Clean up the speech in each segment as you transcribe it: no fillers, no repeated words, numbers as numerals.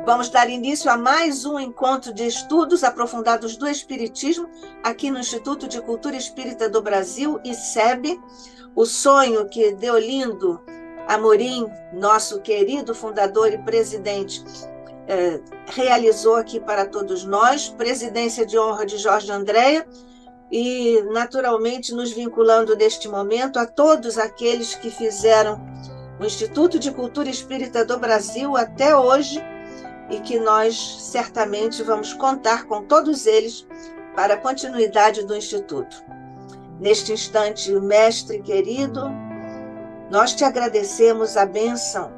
Vamos dar início a mais um encontro de estudos aprofundados do Espiritismo, aqui no Instituto de Cultura Espírita do Brasil, ICEB. O sonho que Deolindo Amorim, nosso querido fundador e presidente, realizou aqui para todos nós, presidência de honra de Jorge Andréa, e naturalmente nos vinculando neste momento a todos aqueles que fizeram o Instituto de Cultura Espírita do Brasil até hoje, e que nós certamente vamos contar com todos eles para a continuidade do Instituto. Neste instante, mestre querido, nós te agradecemos a bênção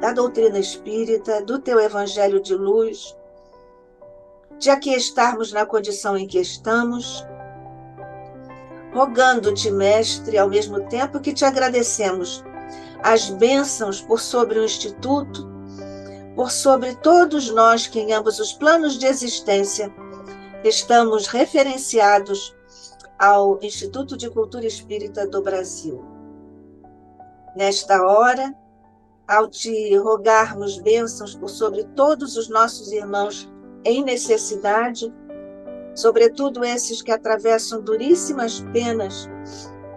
da doutrina espírita, do teu evangelho de luz, de aqui estarmos na condição em que estamos, rogando-te, mestre, ao mesmo tempo que te agradecemos as bênçãos por sobre o Instituto, por sobre todos nós que em ambos os planos de existência estamos referenciados ao Instituto de Cultura Espírita do Brasil. Nesta hora, ao te rogarmos bênçãos por sobre todos os nossos irmãos em necessidade, sobretudo esses que atravessam duríssimas penas,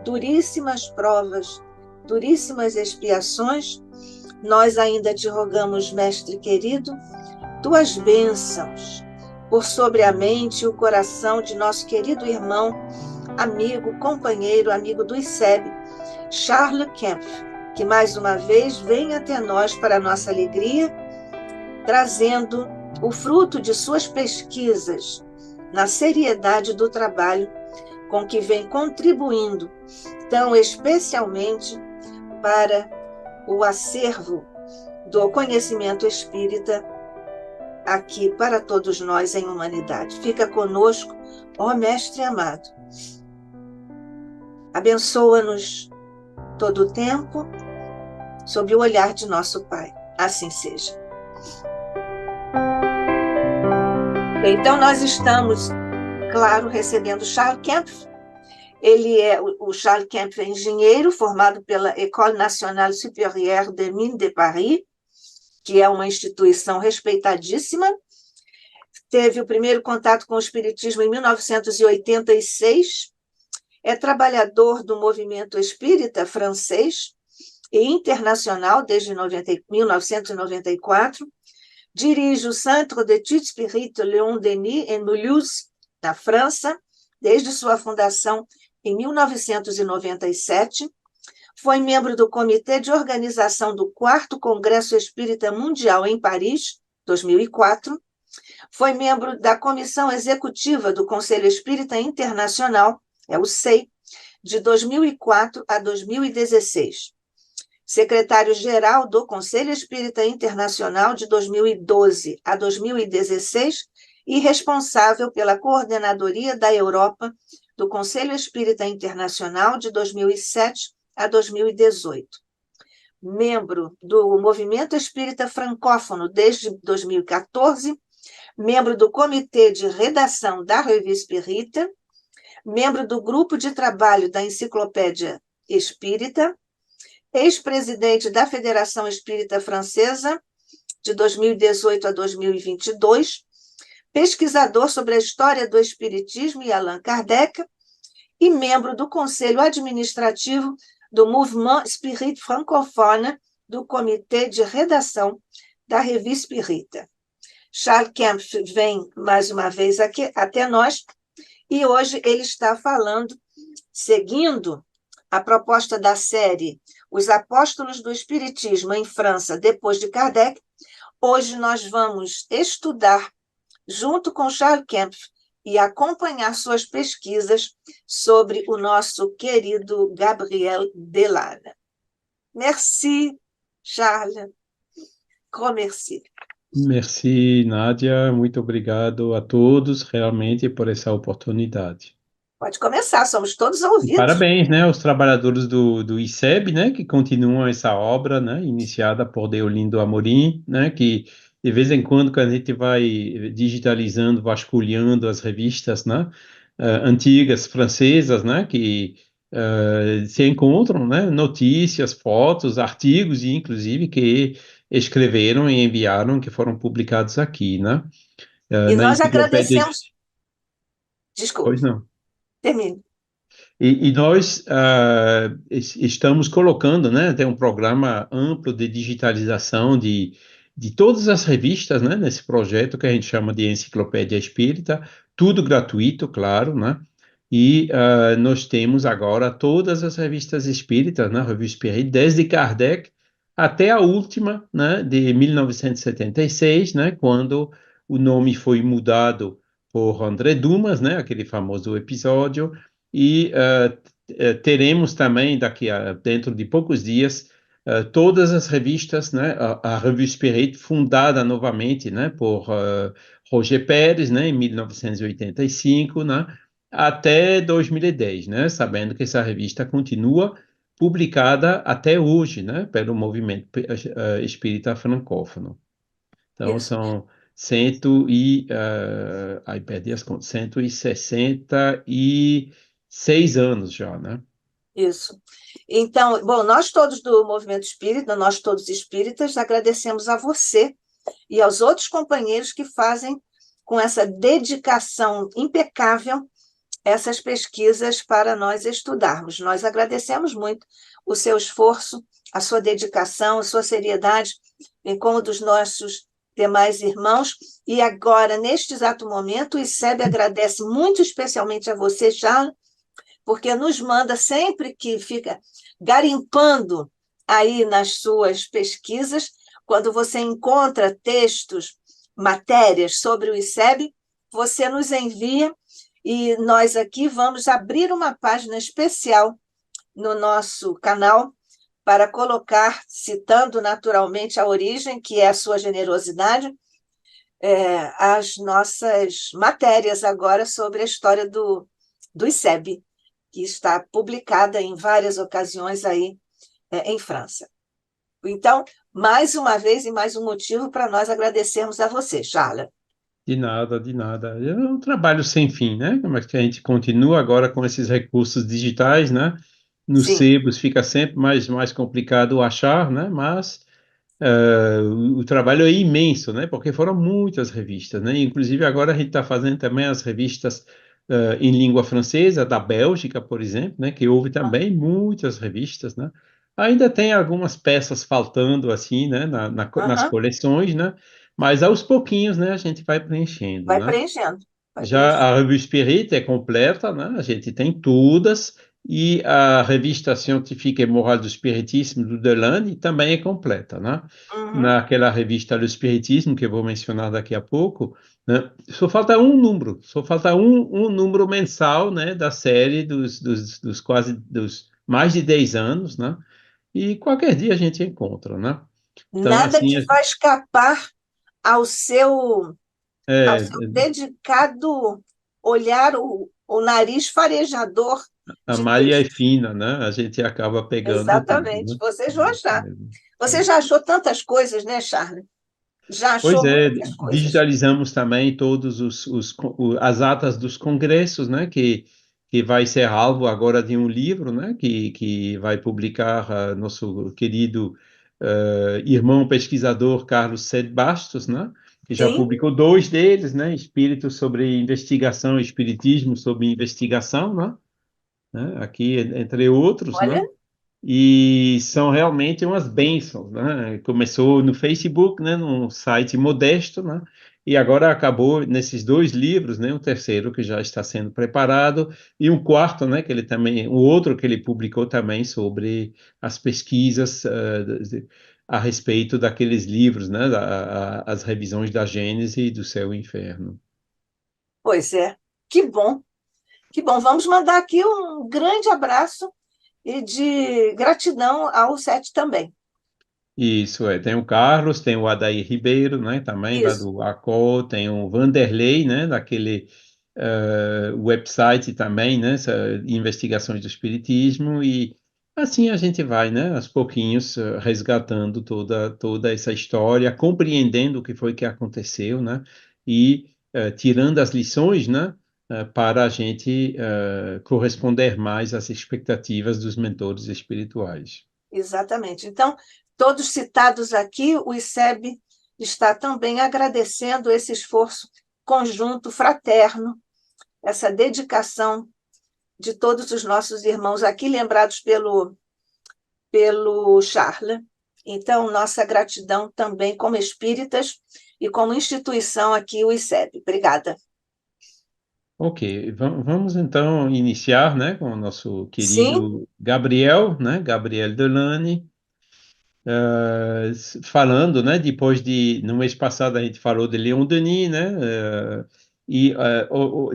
duríssimas provas, duríssimas expiações, nós ainda te rogamos, mestre querido, tuas bênçãos por sobre a mente e o coração de nosso querido irmão, amigo, companheiro, amigo do ICEB, Charles Kempf, que mais uma vez vem até nós para a nossa alegria, trazendo o fruto de suas pesquisas na seriedade do trabalho com que vem contribuindo tão especialmente para o acervo do conhecimento espírita aqui para todos nós em humanidade. Fica conosco, ó Mestre amado. Abençoa-nos todo o tempo sob o olhar de nosso Pai. Assim seja. Então, nós estamos, claro, recebendo Charles Kempf. O Charles Kempf é engenheiro, formado pela École Nationale Supérieure des Mines de Paris, que é uma instituição respeitadíssima. Teve o primeiro contato com o Espiritismo em 1986. É trabalhador do movimento espírita francês e internacional desde 1994. Dirige o Centre d'études spirites Léon Denis, em Mulhouse, na França, desde sua fundação em 1997, foi membro do Comitê de Organização do 4º Congresso Espírita Mundial em Paris, 2004, foi membro da Comissão Executiva do Conselho Espírita Internacional, o SEI, de 2004 a 2016, secretário-geral do Conselho Espírita Internacional de 2012 a 2016 e responsável pela coordenadoria da Europa do Conselho Espírita Internacional de 2007 a 2018. Membro do Movimento Espírita Francófono desde 2014, membro do Comitê de Redação da Revista Espírita, membro do Grupo de Trabalho da Enciclopédia Espírita, ex-presidente da Federação Espírita Francesa de 2018 a 2022, pesquisador sobre a história do Espiritismo e Allan Kardec, e membro do Conselho Administrativo do Mouvement Spirit Francophone, do Comitê de Redação da Revista Espírita. Charles Kempf vem mais uma vez aqui até nós, e hoje ele está falando, seguindo a proposta da série Os Apóstolos do Espiritismo em França, depois de Kardec. Hoje nós vamos estudar junto com Charles Kempf e acompanhar suas pesquisas sobre o nosso querido Gabriel Delane. Merci, Charles. Grand merci. Merci, Nádia. Muito obrigado a todos, realmente, por essa oportunidade. Pode começar, somos todos ouvidos. Parabéns, né, aos trabalhadores do ICEB, né, que continuam essa obra, né, iniciada por Deolindo Amorim, né, que de vez em quando que a gente vai digitalizando, vasculhando as revistas, né, antigas francesas, né, que se encontram, né, notícias, fotos, artigos, inclusive, que escreveram e enviaram, que foram publicados aqui, né? E Na nós enciclopédia... agradecemos. Pois Desculpe, não. termine. E nós estamos colocando, né, tem um programa amplo de digitalização de todas as revistas, né, nesse projeto que a gente chama de Enciclopédia Espírita, tudo gratuito, claro, né, e nós temos agora todas as revistas espíritas, né, Revue Espírita, desde Kardec até a última, né, de 1976, né, quando o nome foi mudado por André Dumas, né, aquele famoso episódio, e teremos também dentro de poucos dias todas as revistas, né, a Revue Spirit fundada novamente, né, por Roger Pérez, né, em 1985, né, até 2010, né, sabendo que essa revista continua publicada até hoje, né, pelo movimento espírita francófono. Então, Isso, são aí perdi as contas, 166 anos já, né? isso. Então, bom, nós todos do Movimento Espírita, nós todos espíritas, agradecemos a você e aos outros companheiros que fazem com essa dedicação impecável essas pesquisas para nós estudarmos. Nós agradecemos muito o seu esforço, a sua dedicação, a sua seriedade, bem como dos nossos demais irmãos. E agora, neste exato momento, o ICEB agradece muito especialmente a você, já, porque nos manda sempre que fica garimpando aí nas suas pesquisas, quando você encontra textos, matérias sobre o ICEB, você nos envia e nós aqui vamos abrir uma página especial no nosso canal para colocar, citando naturalmente a origem, que é a sua generosidade, as nossas matérias agora sobre a história do ICEB, que está publicada em várias ocasiões aí em França. Então, mais uma vez e mais um motivo para nós agradecermos a você, Charla. De nada, de nada. É um trabalho sem fim, né? Mas que a gente continua agora com esses recursos digitais, né? Nos Sim, sebos fica sempre mais complicado achar, né? Mas o trabalho é imenso, né? Porque foram muitas revistas, né? Inclusive agora a gente está fazendo também as revistas em língua francesa da Bélgica, por exemplo, né? Que houve também muitas revistas, né? Ainda tem algumas peças faltando assim, né? Nas uhum. coleções, né? Mas aos pouquinhos, né? A gente vai preenchendo, Vai né? preenchendo, vai Já preenchendo. a Revue Spirit é completa, né? A gente tem todas, e a revista científica e moral do Espiritismo do Delane também é completa, né? Uhum. Naquela revista do Espiritismo, que eu vou mencionar daqui a pouco, né? Só falta um número, só falta um número mensal, né? Da série dos mais de 10 anos, né? E qualquer dia a gente encontra, né? Então, Nada assim, que vai escapar ao seu, ao é, seu dedicado olhar, o nariz farejador a de malha é textos. fina, né? A gente acaba pegando tudo, Exatamente. né? Vocês vão É isso achar. mesmo. Você É. já achou tantas coisas, né, Charlie? Já Pois achou é, muitas coisas. digitalizamos também todos as atas dos congressos, né? Que vai ser alvo agora de um livro, né? Que vai publicar nosso querido irmão pesquisador Carlos Sede Bastos, né? Que já Sim, publicou dois deles, né? Espíritos sobre investigação, Espiritismo sobre investigação, né? Aqui, entre outros, olha, né? E são realmente umas bênçãos, né? Começou no Facebook, né? Num site modesto, né? E agora acabou nesses dois livros, né? Um terceiro que já está sendo preparado e um quarto, né? Que ele também, o outro que ele publicou também sobre as pesquisas a respeito daqueles livros, né? As revisões da Gênese e do Céu e Inferno. pois é. Que bom, que bom. Vamos mandar aqui um grande abraço e de gratidão ao Sete também. Isso é, tem o Carlos, tem o Adair Ribeiro, né, também lá Isso, do ACO, tem o Vanderlei, né, daquele website também, né, investigações do espiritismo, e assim a gente vai, né, aos pouquinhos resgatando toda essa história, compreendendo o que foi que aconteceu, né, e tirando as lições, né, para a gente corresponder mais às expectativas dos mentores espirituais. exatamente. Então, todos citados aqui, o ICEB está também agradecendo esse esforço conjunto, fraterno, essa dedicação de todos os nossos irmãos aqui, lembrados pelo Charles. Então, nossa gratidão também como espíritas e como instituição aqui, o ICEB. Obrigada. Ok, vamos então iniciar, né, com o nosso Sim, querido Gabriel, né, Gabriel Delany, falando, né, depois no mês passado a gente falou de Leon Denis, né,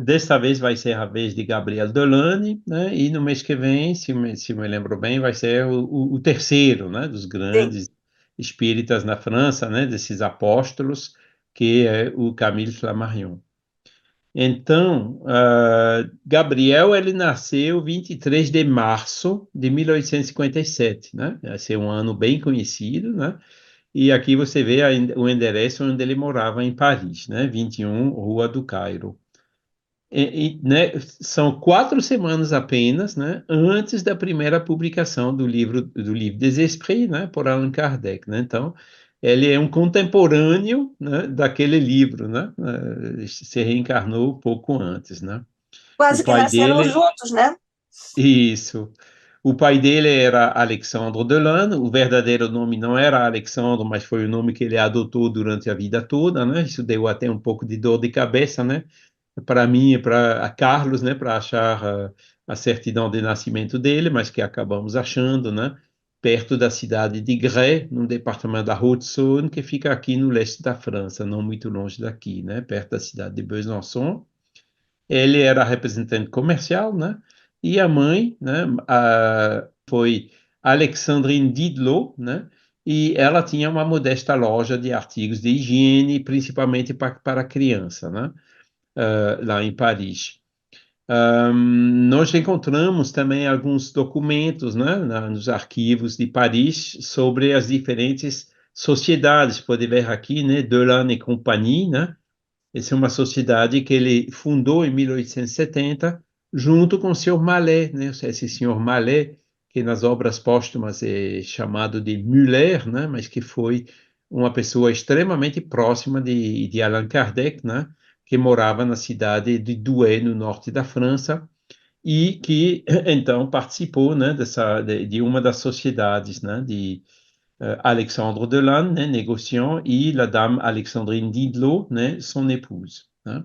desta vez vai ser a vez de Gabriel Delany, né, e no mês que vem, se me lembro bem, vai ser o terceiro, né, dos sim. grandes espíritas na França, né, desses apóstolos, que é o Camille Flammarion. Então, Gabriel, ele nasceu 23 de março de 1857, né? Vai ser um ano bem conhecido, né? E aqui você vê o endereço onde ele morava em Paris, né? 21, Rua do Cairo. Né, são 4 semanas apenas, né, antes da primeira publicação do livro des Esprits, né, por Allan Kardec, né? Então, ele é um contemporâneo, né, daquele livro, né? Se reencarnou pouco antes, né? O Quase que pai nasceram dele, juntos, né? isso. O pai dele era Alexandre Delano, o verdadeiro nome não era Alexandre, mas foi o nome que ele adotou durante a vida toda, né? Isso deu até um pouco de dor de cabeça, né? Para mim e para Carlos, né, para achar a certidão de nascimento dele, mas que acabamos achando, né, perto da cidade de Grès, no departamento da Haute-Saône, que fica aqui no leste da França, não muito longe daqui, né, perto da cidade de Besançon. Ele era representante comercial, né, e a mãe, né, foi Alexandrine Didlot, né, e ela tinha uma modesta loja de artigos de higiene, principalmente para criança, né, lá em Paris. Nós encontramos também alguns documentos, né, nos arquivos de Paris sobre as diferentes sociedades. Pode ver aqui, né, Delane et Compagnie, né? Essa é uma sociedade que ele fundou em 1870, junto com o senhor Mallet, né? Esse senhor Mallet, que nas obras póstumas é chamado de Muller, né? Mas que foi uma pessoa extremamente próxima de Allan Kardec, né? Que morava na cidade de Douai, no norte da França, e que então participou, né? De uma das sociedades, né? De Alexandre Delanne, né, négociant, e la dame Alexandrine Didlot, né, son épouse. Né?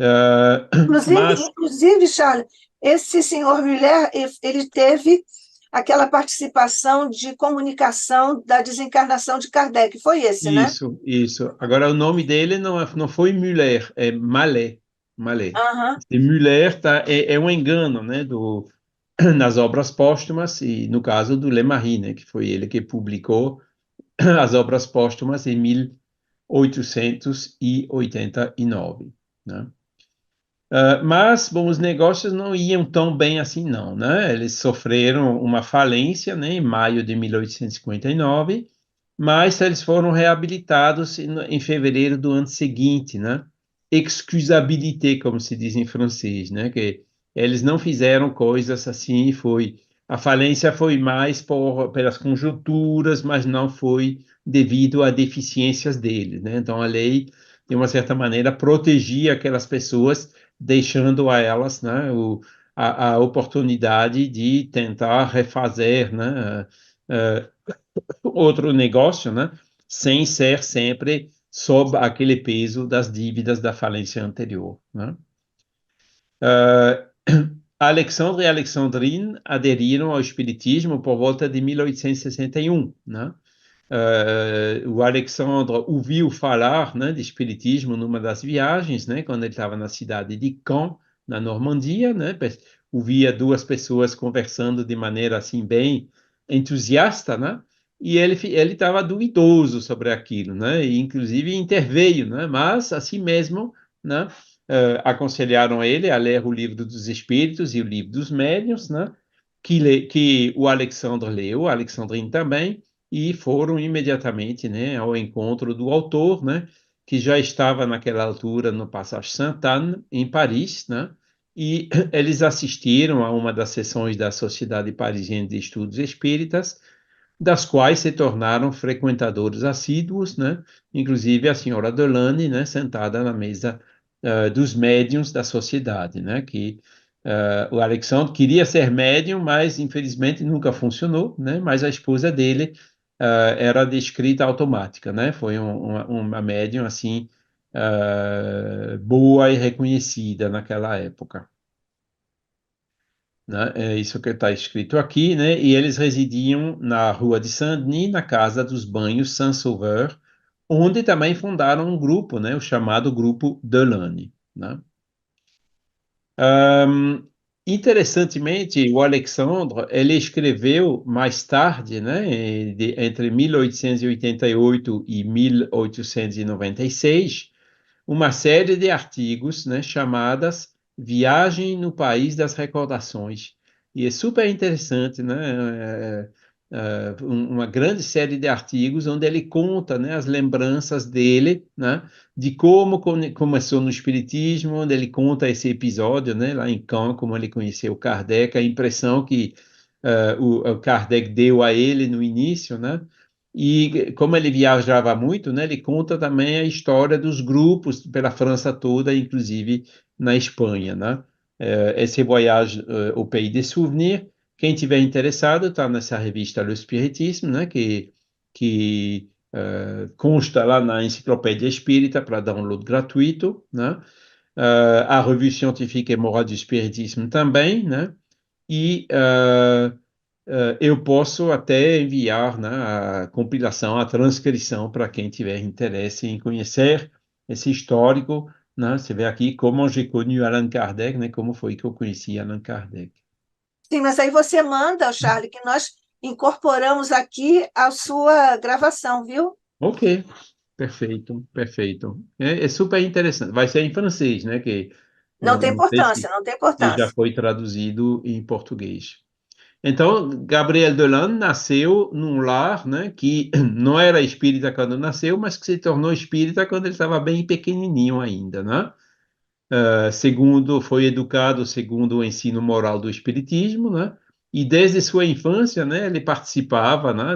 Euh, mas Inclusive, Charles, esse senhor Muller, ele teve aquela participação de comunicação da desencarnação de Kardec. Foi esse, né? isso. Agora, o nome dele não foi Muller, é Mallet. Mallet. Aham. E Muller é um engano, né, nas obras póstumas, e no caso do Lemarie, né, que foi ele que publicou as obras póstumas em 1889. Né? Mas, bom, os negócios não iam tão bem assim, não, né? Eles sofreram uma falência, né, em maio de 1859, mas eles foram reabilitados em fevereiro do ano seguinte, né? Excusabilité, como se diz em francês, né? Que eles não fizeram coisas assim, a falência foi mais pelas conjunturas, mas não foi devido a deficiências deles, né? Então a lei, de uma certa maneira, protegia aquelas pessoas, deixando a elas, né, a oportunidade de tentar refazer, né, outro negócio, né, sem ser sempre sob aquele peso das dívidas da falência anterior. Né. Uh, Alexandre e Alexandrine aderiram ao Espiritismo por volta de 1861, né? O Alexandre ouviu falar, né, de espiritismo numa das viagens, né, quando ele estava na cidade de Caen, na Normandia, né, ouvia duas pessoas conversando de maneira assim bem entusiasta, né, e ele estava duvidoso sobre aquilo, né, e inclusive interveio, né, mas assim mesmo, né, aconselharam ele a ler o livro dos Espíritos e o livro dos Médiuns, né, que o Alexandre leu, o Alexandrine também, e foram imediatamente, né, ao encontro do autor, né, que já estava naquela altura no Passage Sainte-Anne, em Paris, né, e eles assistiram a uma das sessões da Sociedade Parisienne de Estudos Espíritas, das quais se tornaram frequentadores assíduos, né? Inclusive a senhora Delane, né, sentada na mesa dos médiuns da sociedade, né? Que o Alexandre queria ser médium, mas infelizmente nunca funcionou, né? Mas a esposa dele era de escrita automática, né? Foi uma médium assim boa e reconhecida naquela época. Né? É isso que está escrito aqui, né? E eles residiam na Rua de Saint-Denis, na Casa dos Banhos Saint-Sauveur, onde também fundaram um grupo, né? O chamado Grupo Delane, né? Ahm, Interessantemente, o Alexandre, ele escreveu mais tarde, né? Entre 1888 e 1896, uma série de artigos, né, chamadas Viagem no País das Recordações. E é super interessante, né? Uma grande série de artigos onde ele conta, né, as lembranças dele, né, de como começou no Espiritismo, onde ele conta esse episódio, né, lá em Caen, como ele conheceu Kardec, a impressão que o Kardec deu a ele no início, né? E como ele viajava muito, né, ele conta também a história dos grupos pela França toda, inclusive na Espanha, né? Esse voyage au Pays des Souvenirs, quem tiver interessado, está nessa revista Le Spiritisme, né, que consta lá na Enciclopédia Espírita para download gratuito, né? A Revue Scientifique et Morale du Spiritisme também, né? E eu posso até enviar, né, a compilação, a transcrição para quem tiver interesse em conhecer esse histórico, né? Você vê aqui como j'ai connu Allan Kardec, né? Como foi que eu conheci Allan Kardec. Sim, mas aí você manda, Charlie, que nós incorporamos aqui a sua gravação, viu? Ok, perfeito, perfeito. É super interessante. Vai ser em francês, né? Que Não tem não sei se, importância, não tem se já importância. foi traduzido em português. Então, Gabriel Delan nasceu num lar, né, que não era espírita quando nasceu, mas que se tornou espírita quando ele estava bem pequenininho ainda, né? Segundo, foi educado segundo o ensino moral do espiritismo, né? E desde sua infância, né, ele participava, né,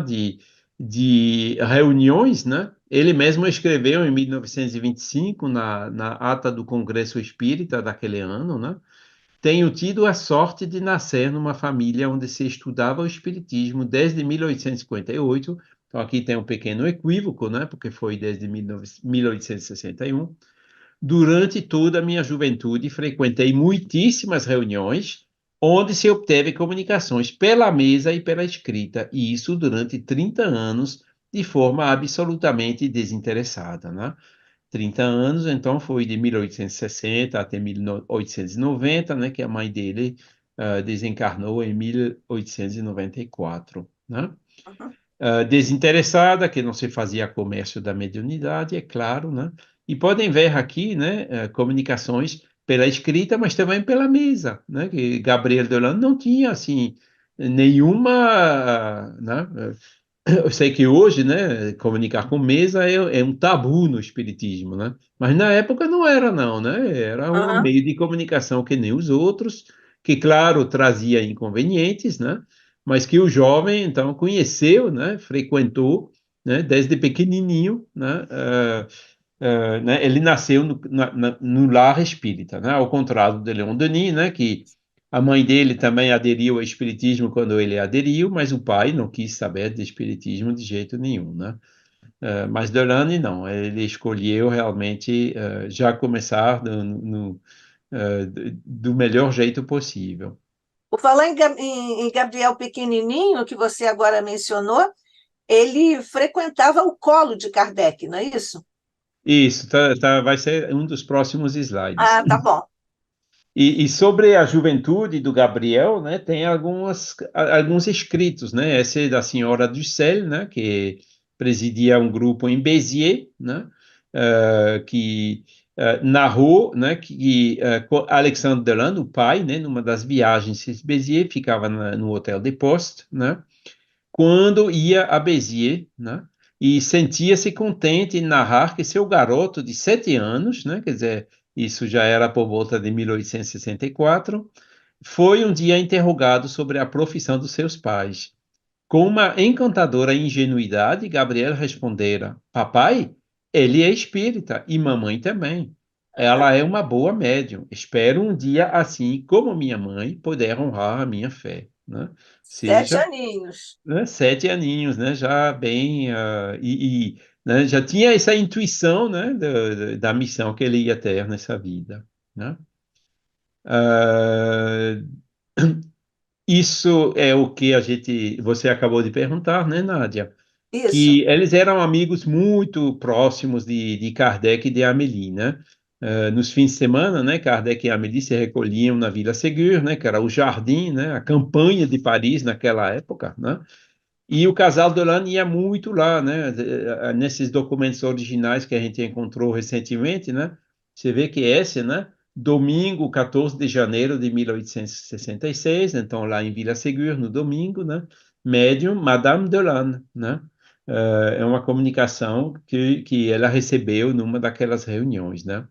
de reuniões, né? Ele mesmo escreveu em 1925, na ata do Congresso Espírita daquele ano, né? Tenho tido a sorte de nascer numa família onde se estudava o Espiritismo desde 1858. Então, aqui tem um pequeno equívoco, né? Porque foi desde 1861. Durante toda a minha juventude, frequentei muitíssimas reuniões onde se obteve comunicações pela mesa e pela escrita, e isso durante 30 anos, de forma absolutamente desinteressada, né? 30 anos, então foi de 1860 até 1890, né, que a mãe dele desencarnou em 1894, né? Uhum. Desinteressada, que não se fazia comércio da mediunidade, é claro, né? E podem ver aqui, né, comunicações pela escrita, mas também pela mesa, né? Que Gabriel Dolan não tinha assim nenhuma, né? Eu sei que hoje, né, comunicar com mesa é um tabu no espiritismo, né? Mas na época não era, não, né? Era um Aham. meio de comunicação que nem os outros, que, claro, trazia inconvenientes, né? Mas que o jovem, então, conheceu, né? Frequentou, né? Desde pequenininho, né? Né? Ele nasceu no lar espírita, né? Ao contrário de Leon Denis, né? Que a mãe dele também aderiu ao espiritismo quando ele aderiu, mas o pai não quis saber de espiritismo de jeito nenhum, né? Mas Delane não, ele escolheu realmente já começar do melhor jeito possível. Por falar em Gabriel Pequenininho, que você agora mencionou, ele frequentava o colo de Kardec, não é isso? Isso, vai ser um dos próximos slides. Ah, tá bom. E sobre a juventude do Gabriel, né, tem alguns escritos, né? Esse é da senhora Dussel, né, que presidia um grupo em Béziers, né, que narrou, né, que Alexandre Delan, o pai, né, numa das viagens em Béziers, ficava no Hotel de Poste, né, quando ia a Béziers, né, e sentia-se contente em narrar que seu garoto de 7 anos, né, quer dizer, isso já era por volta de 1864, foi um dia interrogado sobre a profissão dos seus pais. Com uma encantadora ingenuidade, Gabriel respondera: Papai, ele é espírita e mamãe também. Ela é uma boa médium. Espero um dia, assim como minha mãe, poder honrar a minha fé, né? Sete Seja, aninhos. né, 7 aninhos, né? Já bem, né, já tinha essa intuição, né, da missão que ele ia ter nessa vida, né? Ah, isso é o que você acabou de perguntar, né, Nádia? Isso. Que eles eram amigos muito próximos de Kardec e de Amélie, né? Nos fins de semana, né, Kardec e Amélie se recolhiam na Vila Ségur, né, que era o jardim, né, a campanha de Paris naquela época, né? E o casal Dolan ia muito lá, né? Nesses documentos originais que a gente encontrou recentemente, né? Você vê que esse, né? Domingo, 14 de janeiro de 1866, então lá em Vila Ségur, no domingo, né? Médium Madame Dolan, né? É uma comunicação que ela recebeu numa daquelas reuniões, né?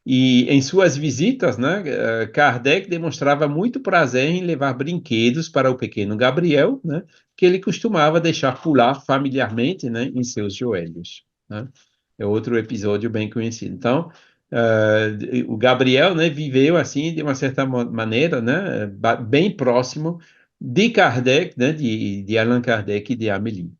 E em suas visitas, né, Kardec demonstrava muito prazer em levar brinquedos para o pequeno Gabriel, né, que ele costumava deixar pular familiarmente, né, em seus joelhos, né? É outro episódio bem conhecido. Então, o Gabriel, né, viveu assim de uma certa maneira, né, bem próximo de Kardec, né, de Allan Kardec e de Amélie.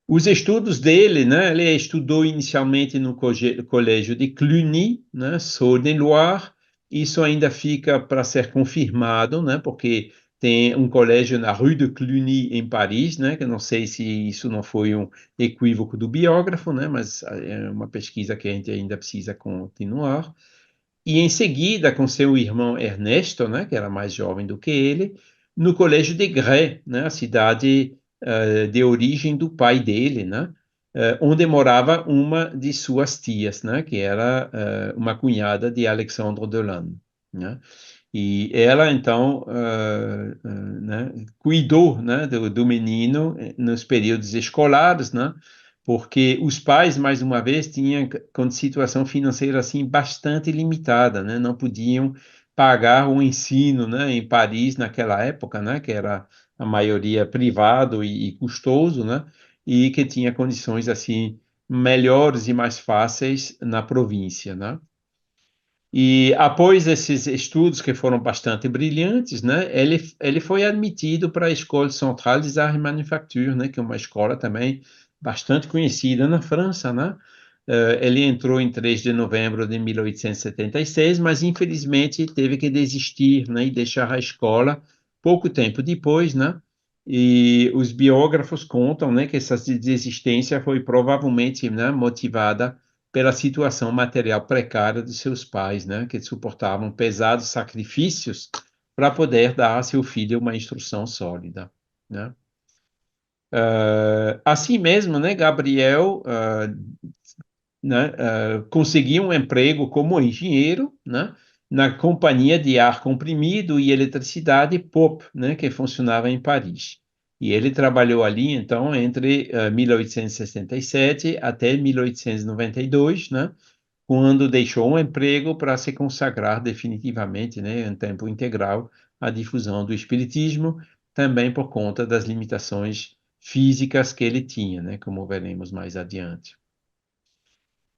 Os estudos dele, né, ele estudou inicialmente no colégio de Cluny, né, Saône-et-Loire. Isso ainda fica para ser confirmado, né, porque tem um colégio na Rue de Cluny, em Paris, né, que eu não sei se isso não foi um equívoco do biógrafo, né, mas é uma pesquisa que a gente ainda precisa continuar. E em seguida, com seu irmão Ernesto, né, que era mais jovem do que ele, no colégio de Grès, né, a cidade de origem do pai dele, né, onde morava uma de suas tias, né, que era uma cunhada de Alexandre Delanne, né. E ela, então, né, cuidou, né, do menino nos períodos escolares, né, porque os pais, mais uma vez, tinham com situação financeira assim bastante limitada, né, não podiam pagar o ensino, né, em Paris naquela época, né, que era a maioria privado e custoso, né, e que tinha condições assim melhores e mais fáceis na província, né? E após esses estudos que foram bastante brilhantes, né, ele foi admitido para a École Centrale des Arts et Manufactures, né, que é uma escola também bastante conhecida na França, né? Ele entrou em 3 de novembro de 1876, mas infelizmente teve que desistir, né, e deixar a escola pouco tempo depois, né? E os biógrafos contam, né, que essa desistência foi provavelmente, né, motivada pela situação material precária de seus pais, né, que suportavam pesados sacrifícios para poder dar a seu filho uma instrução sólida, né? Assim mesmo, né, Gabriel, né, conseguiu um emprego como engenheiro, né, na companhia de ar comprimido e eletricidade Pop, né, que funcionava em Paris. E ele trabalhou ali, então, entre 1867 até 1892, né, quando deixou um emprego para se consagrar definitivamente, né, em tempo integral, à difusão do espiritismo, também por conta das limitações físicas que ele tinha, né, como veremos mais adiante.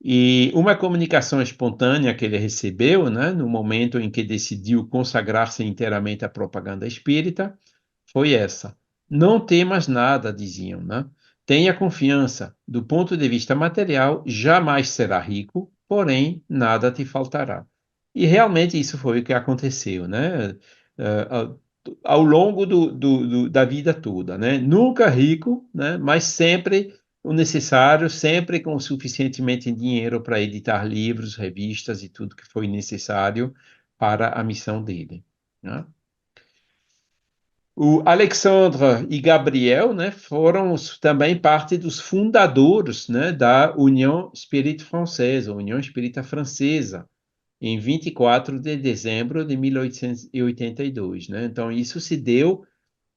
E uma comunicação espontânea que ele recebeu, né, no momento em que decidiu consagrar-se inteiramente à propaganda espírita, foi essa: não temas nada, diziam, né? Tenha confiança, do ponto de vista material, jamais será rico, porém nada te faltará. E realmente isso foi o que aconteceu, né? Uh, ao longo da vida toda, né? Nunca rico, né? Mas sempre o necessário, sempre com suficientemente dinheiro para editar livros, revistas e tudo que foi necessário para a missão dele, né? O Alexandre e Gabriel, né, foram também parte dos fundadores, né, da União Espírita Francesa, União Espírita Francesa, em 24 de dezembro de 1882, né? Então isso se deu,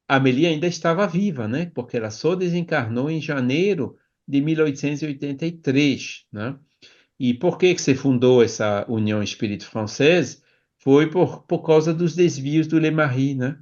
a Amélie ainda estava viva, né? Porque ela só desencarnou em janeiro de 1883, né? E por que se fundou essa União Espírita Francesa? Foi por causa dos desvios do Le Marie, né?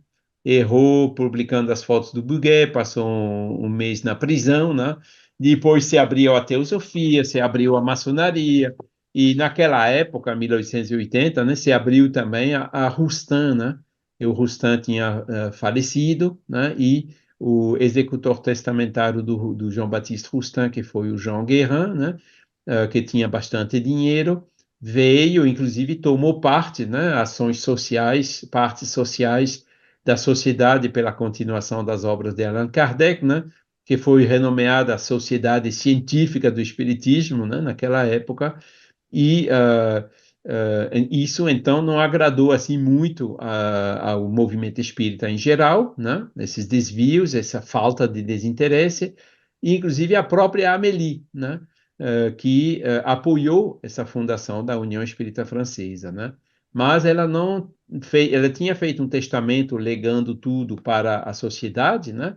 errou publicando as fotos do Buguet, passou um mês na prisão, né? Depois se abriu a teosofia, se abriu a maçonaria, e naquela época, 1880, né, se abriu também a Rustan, né? E o Rustan tinha falecido, né? E o executor testamentário do João Batista Rustin, que foi o Jean Guérin, né, que tinha bastante dinheiro, veio, inclusive tomou parte, né, ações sociais, partes sociais da Sociedade pela Continuação das Obras de Allan Kardec, né, que foi renomeada a Sociedade Científica do Espiritismo, né, naquela época, e isso então não agradou assim muito ao movimento espírita em geral, né? Esses desvios, essa falta de desinteresse, e inclusive a própria Amélie, né? Que apoiou essa fundação da União Espírita Francesa, né? Mas ela não fez, ela tinha feito um testamento legando tudo para a sociedade, né?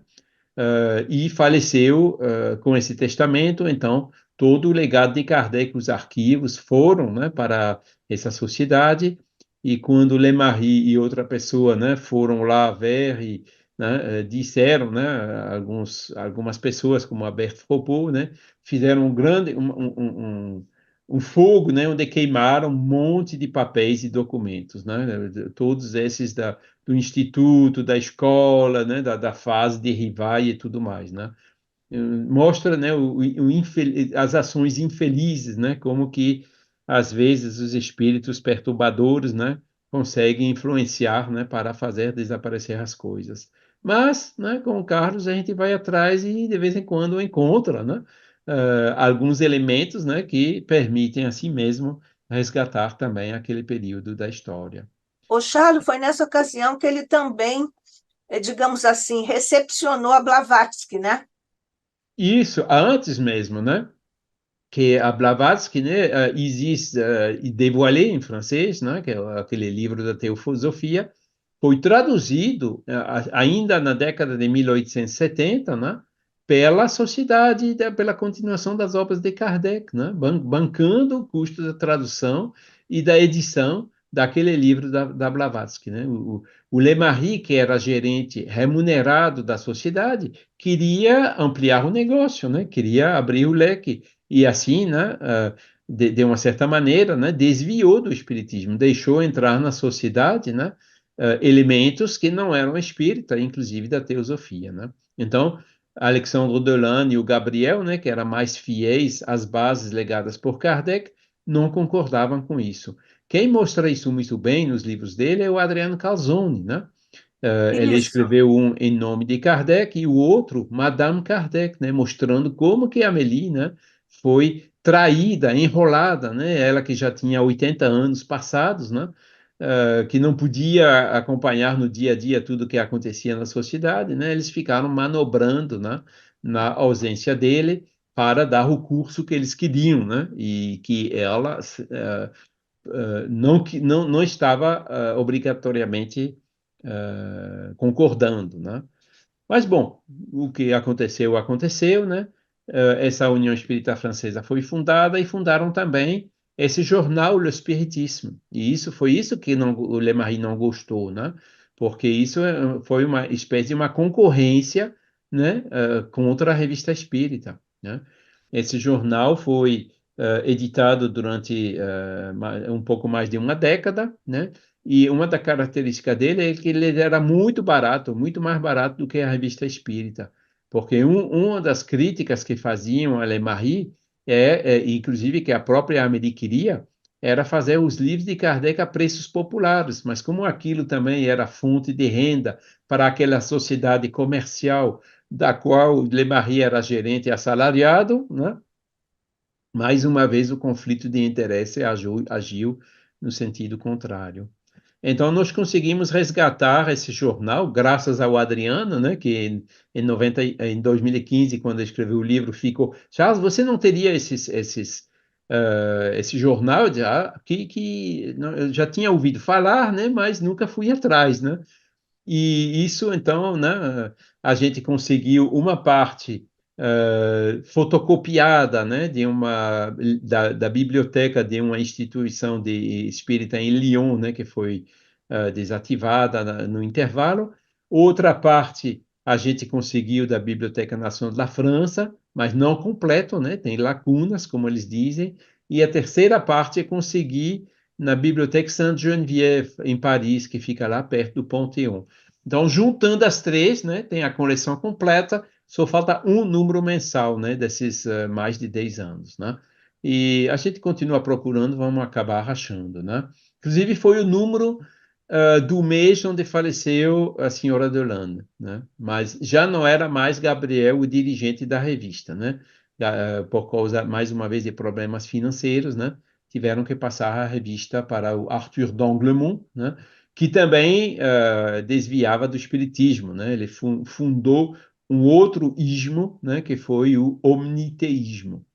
E faleceu com esse testamento. Então, todo o legado de Kardec, os arquivos foram, né, para essa sociedade, e quando Lemarie e outra pessoa, né, foram lá ver e, né, disseram, né, algumas pessoas, como a Berthe Fropo, né, fizeram um fogo, né, onde queimaram um monte de papéis e documentos, né, todos esses do instituto, da escola, né, da fase de Rivaille e tudo mais, né? Mostra, né, as ações infelizes, né, como que às vezes os espíritos perturbadores, né, conseguem influenciar, né, para fazer desaparecer as coisas. Mas, né, com o Carlos a gente vai atrás e de vez em quando encontra, né, alguns elementos, né, que permitem a si mesmo resgatar também aquele período da história. O Charles foi nessa ocasião que ele também, digamos assim, recepcionou a Blavatsky, né? Isso, antes mesmo, né? Que a Blavatsky, né, existe, dévoilé em francês, né, que é aquele livro da teosofia, foi traduzido ainda na década de 1870, né, pela sociedade, pela continuação das obras de Kardec, né, bancando o custo da tradução e da edição daquele livro da Blavatsky, né. O Lemarie, que era gerente remunerado da sociedade, queria ampliar o negócio, né, queria abrir o leque e assim, né, de uma certa maneira, né, desviou do espiritismo, deixou entrar na sociedade, né, elementos que não eram espírita, inclusive da teosofia, né? Então, Alexandre Delane e o Gabriel, né, que eram mais fiéis às bases legadas por Kardec, não concordavam com isso. Quem mostra isso muito bem nos livros dele é o Adriano Calzone, né? Ele Isso. escreveu um em nome de Kardec e o outro, Madame Kardec, né, mostrando como que Amélie, né, foi traída, enrolada, né, ela que já tinha 80 anos passados, né, que não podia acompanhar no dia a dia tudo o que acontecia na sociedade, né, eles ficaram manobrando, né, na ausência dele para dar o curso que eles queriam, né, e que ela não estava obrigatoriamente concordando, né? Mas, bom, o que aconteceu, aconteceu, né? Essa União Espírita Francesa foi fundada e fundaram também esse jornal Le Spiritisme. E isso foi isso que o Lemarie não gostou, né? Porque isso foi uma espécie de uma concorrência, né, contra a Revista Espírita, né? Esse jornal foi editado durante um pouco mais de uma década, né? E uma das características dele é que ele era muito barato, muito mais barato do que a Revista Espírita. Porque uma das críticas que faziam a Lemarie, inclusive que a própria Amélie queria, era fazer os livros de Kardec a preços populares, mas como aquilo também era fonte de renda para aquela sociedade comercial da qual Lemarie era gerente assalariado, né? Mais uma vez o conflito de interesse agiu no sentido contrário. Então, nós conseguimos resgatar esse jornal, graças ao Adriano, né, que em 2015, quando ele escreveu o livro, ficou. Charles, você não teria esse jornal que não, eu já tinha ouvido falar, né, mas nunca fui atrás, né? E isso, então, né, a gente conseguiu uma parte fotocopiada, né, da biblioteca de uma instituição de espírita em Lyon, né, que foi desativada no intervalo, Outra parte a gente conseguiu da Biblioteca Nacional da França, mas não completo, né? Tem lacunas, como eles dizem. E a terceira parte é conseguir na Bibliothèque Sainte-Geneviève, em Paris, que fica lá perto do Panthéon. Então, juntando as três, né, tem a coleção completa, só falta um número mensal, né, desses mais de 10 anos, né? E a gente continua procurando, vamos acabar rachando, né? Inclusive, foi o número do mês onde faleceu a senhora Deolane, né? Mas já não era mais Gabriel o dirigente da revista, né? Por causa, mais uma vez, de problemas financeiros, né? Tiveram que passar a revista para o Arthur d'Anglemont, né? Que também desviava do espiritismo, né? Ele fundou um outro ismo, né? Que foi o omniteísmo.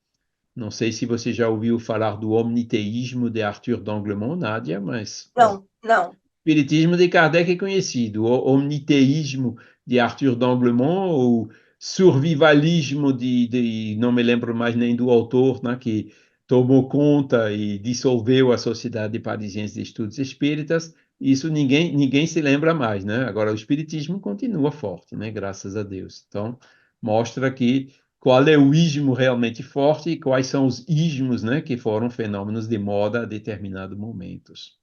Não sei se você já ouviu falar do omniteísmo de Arthur d'Anglemont, Nádia, mas, bom, Não, não. espiritismo de Kardec é conhecido, o omniteísmo de Arthur d'Anglemont, o survivalismo não me lembro mais nem do autor, né, que tomou conta e dissolveu a Sociedade Parisiense de Estudos Espíritas, isso ninguém se lembra mais, né? Agora, o espiritismo continua forte, né? Graças a Deus. Então, mostra que qual é o ismo realmente forte e quais são os ismos, né, que foram fenômenos de moda a determinados momentos.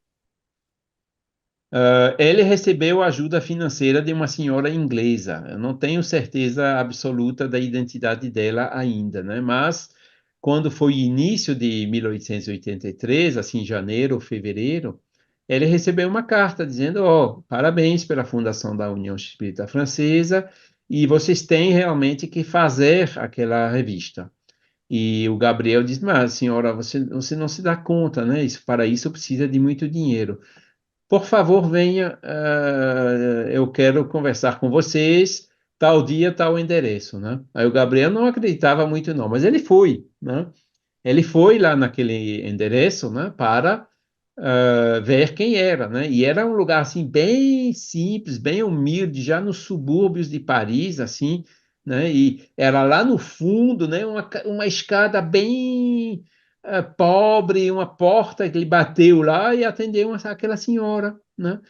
Ele recebeu ajuda financeira de uma senhora inglesa. Eu não tenho certeza absoluta da identidade dela ainda, né? Mas quando foi início de 1883, assim, janeiro ou fevereiro, ele recebeu uma carta dizendo: "Ó, parabéns pela fundação da União Espírita Francesa e vocês têm realmente que fazer aquela revista." E o Gabriel disse: "Mas, senhora, você não se dá conta, né? Para isso precisa de muito dinheiro. Por favor, venha, eu quero conversar com vocês, tal dia, tal endereço, né?" Aí o Gabriel não acreditava muito não, mas ele foi, né? Ele foi lá naquele endereço, né, para ver quem era, né? E era um lugar assim bem simples, bem humilde, já nos subúrbios de Paris, assim, né? E era lá no fundo, né? Uma escada bem pobre, uma porta que ele bateu lá e atendeu aquela senhora, né?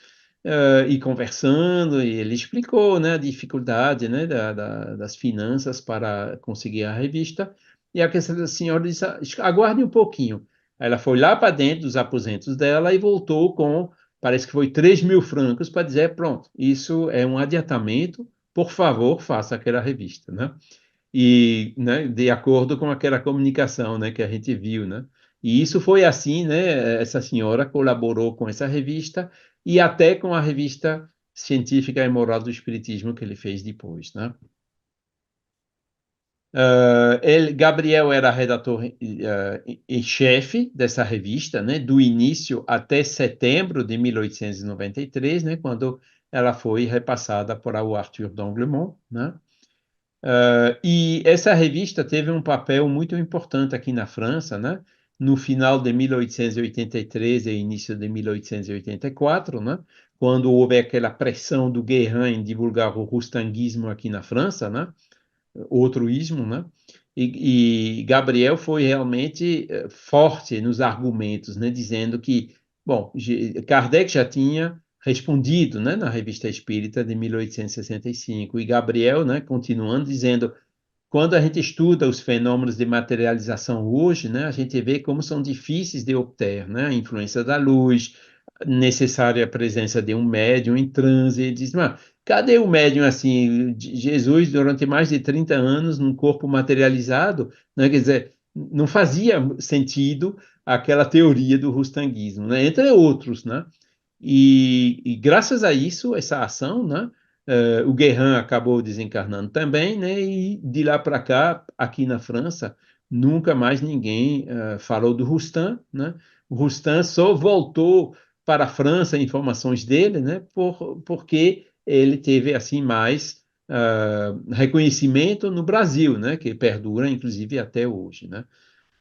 E conversando, e ele explicou, né, a dificuldade, né, das finanças para conseguir a revista, e a senhora disse: "Aguarde um pouquinho." Aí ela foi lá para dentro dos aposentos dela e voltou com, parece que foi 3.000 francos para dizer: "Pronto, isso é um adiantamento, por favor, faça aquela revista, né?" E, né, de acordo com aquela comunicação, né, que a gente viu, né? E isso foi assim, né? Essa senhora colaborou com essa revista e até com a revista Científica e Moral do Espiritismo que ele fez depois, né? Gabriel era redator em chefe dessa revista, né, do início até setembro de 1893, né, quando ela foi repassada para o Arthur d'Anglemont, né? E essa revista teve um papel muito importante aqui na França, né? No final de 1883 e início de 1884, né? Quando houve aquela pressão do Guérin em divulgar o rustanguismo aqui na França, né? Outro ismo, né? E Gabriel foi realmente forte nos argumentos, né? Dizendo que, bom, Kardec já tinha respondido, né, na Revista Espírita de 1865, e Gabriel, né, continuando dizendo: quando a gente estuda os fenômenos de materialização hoje, né, a gente vê como são difíceis de obter, né, a influência da luz, necessária a presença de um médium em transe. Ele diz: "Mas cadê o médium assim? Jesus, durante mais de 30 anos, num corpo materializado, né? Quer dizer, não fazia sentido aquela teoria do rustanguismo, né? Entre outros, né? E graças a isso, essa ação, né? O Guérin acabou desencarnando também, né? E de lá para cá, aqui na França, nunca mais ninguém falou do Roustan, né? O Roustan só voltou para a França, informações dele, né? Porque ele teve assim mais reconhecimento no Brasil, né? Que perdura, inclusive, até hoje, né?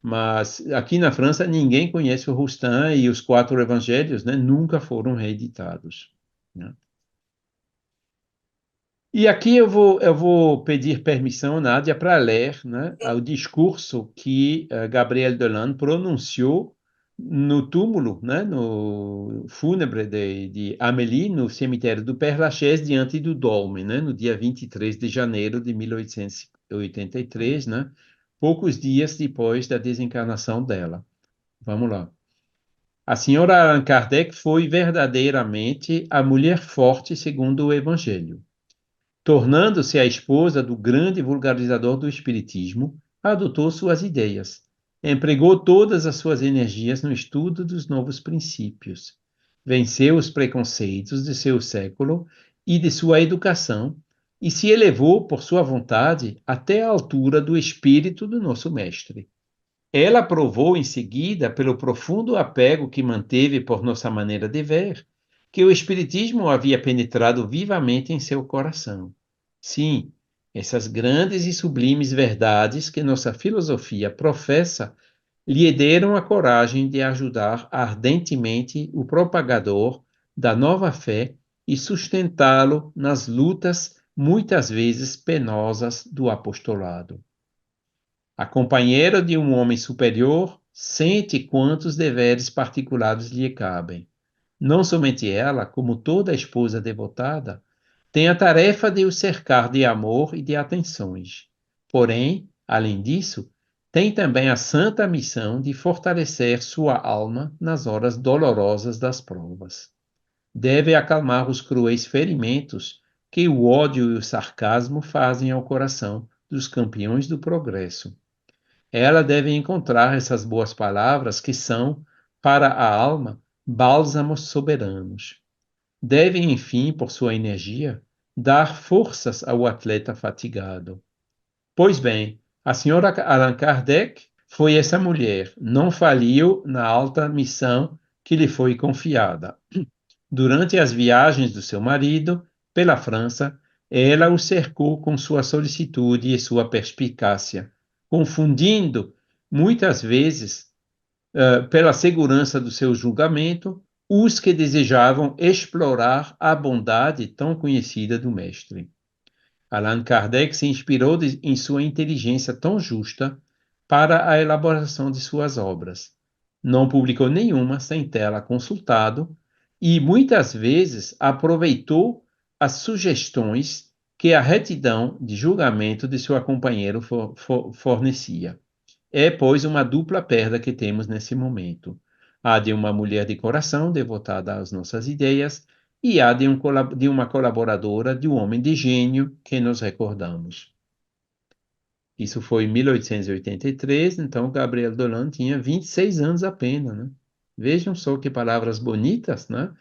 Mas aqui na França ninguém conhece o Roustan e os quatro evangelhos, né, nunca foram reeditados, né? E aqui eu vou pedir permissão, Nádia, para ler, né, o discurso que Gabriel Delan pronunciou no túmulo, né, no fúnebre de Amélie, no cemitério do Père-Lachaise, diante do Dolmen, né, no dia 23 de janeiro de 1883, né, poucos dias depois da desencarnação dela. Vamos lá. A senhora Allan Kardec foi verdadeiramente a mulher forte segundo o Evangelho. Tornando-se a esposa do grande vulgarizador do Espiritismo, adotou suas ideias, empregou todas as suas energias no estudo dos novos princípios, venceu os preconceitos de seu século e de sua educação e se elevou por sua vontade até a altura do espírito do nosso mestre. Ela provou em seguida, pelo profundo apego que manteve por nossa maneira de ver, que o Espiritismo havia penetrado vivamente em seu coração. Sim, essas grandes e sublimes verdades que nossa filosofia professa lhe deram a coragem de ajudar ardentemente o propagador da nova fé e sustentá-lo nas lutas, muitas vezes penosas, do apostolado. A companheira de um homem superior sente quantos deveres particulares lhe cabem. Não somente ela, como toda esposa devotada, tem a tarefa de o cercar de amor e de atenções. Porém, além disso, tem também a santa missão de fortalecer sua alma nas horas dolorosas das provas. Deve acalmar os cruéis ferimentos que o ódio e o sarcasmo fazem ao coração dos campeões do progresso. Ela deve encontrar essas boas palavras que são, para a alma, bálsamos soberanos. Deve, enfim, por sua energia, dar forças ao atleta fatigado. Pois bem, a senhora Allan Kardec foi essa mulher, não faliu na alta missão que lhe foi confiada. Durante as viagens do seu marido pela França, ela o cercou com sua solicitude e sua perspicácia, confundindo, muitas vezes, pela segurança do seu julgamento, os que desejavam explorar a bondade tão conhecida do Mestre. Allan Kardec se inspirou em sua inteligência tão justa para a elaboração de suas obras. Não publicou nenhuma sem tê-la consultado e, muitas vezes, aproveitou as sugestões que a retidão de julgamento de seu companheiro fornecia. É, pois, uma dupla perda que temos nesse momento. A de uma mulher de coração devotada às nossas ideias e a de uma colaboradora, de um homem de gênio que nos recordamos. Isso foi em 1883, então Gabriel Dolan tinha 26 anos apenas, né? Vejam só que palavras bonitas, né?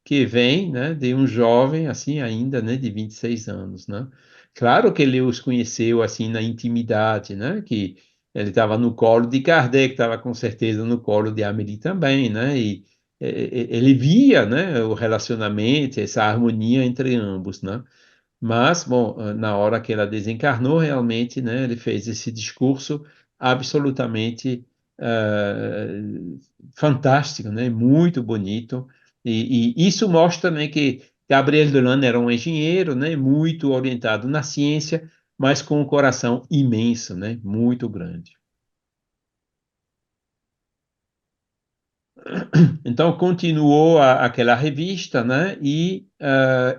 Que vem, né, de um jovem assim ainda, né, de 26 anos, né? Claro que ele os conheceu assim na intimidade, né, que ele estava no colo de Kardec, estava com certeza no colo de Amélie também, né? E ele via, né, o relacionamento, essa harmonia entre ambos, né? Mas, bom, na hora que ela desencarnou, realmente, né, ele fez esse discurso absolutamente fantástico, né, muito bonito. E isso mostra, né, que Gabriel Dolan era um engenheiro, né, muito orientado na ciência, mas com um coração imenso, né, muito grande. Então continuou aquela revista, né? E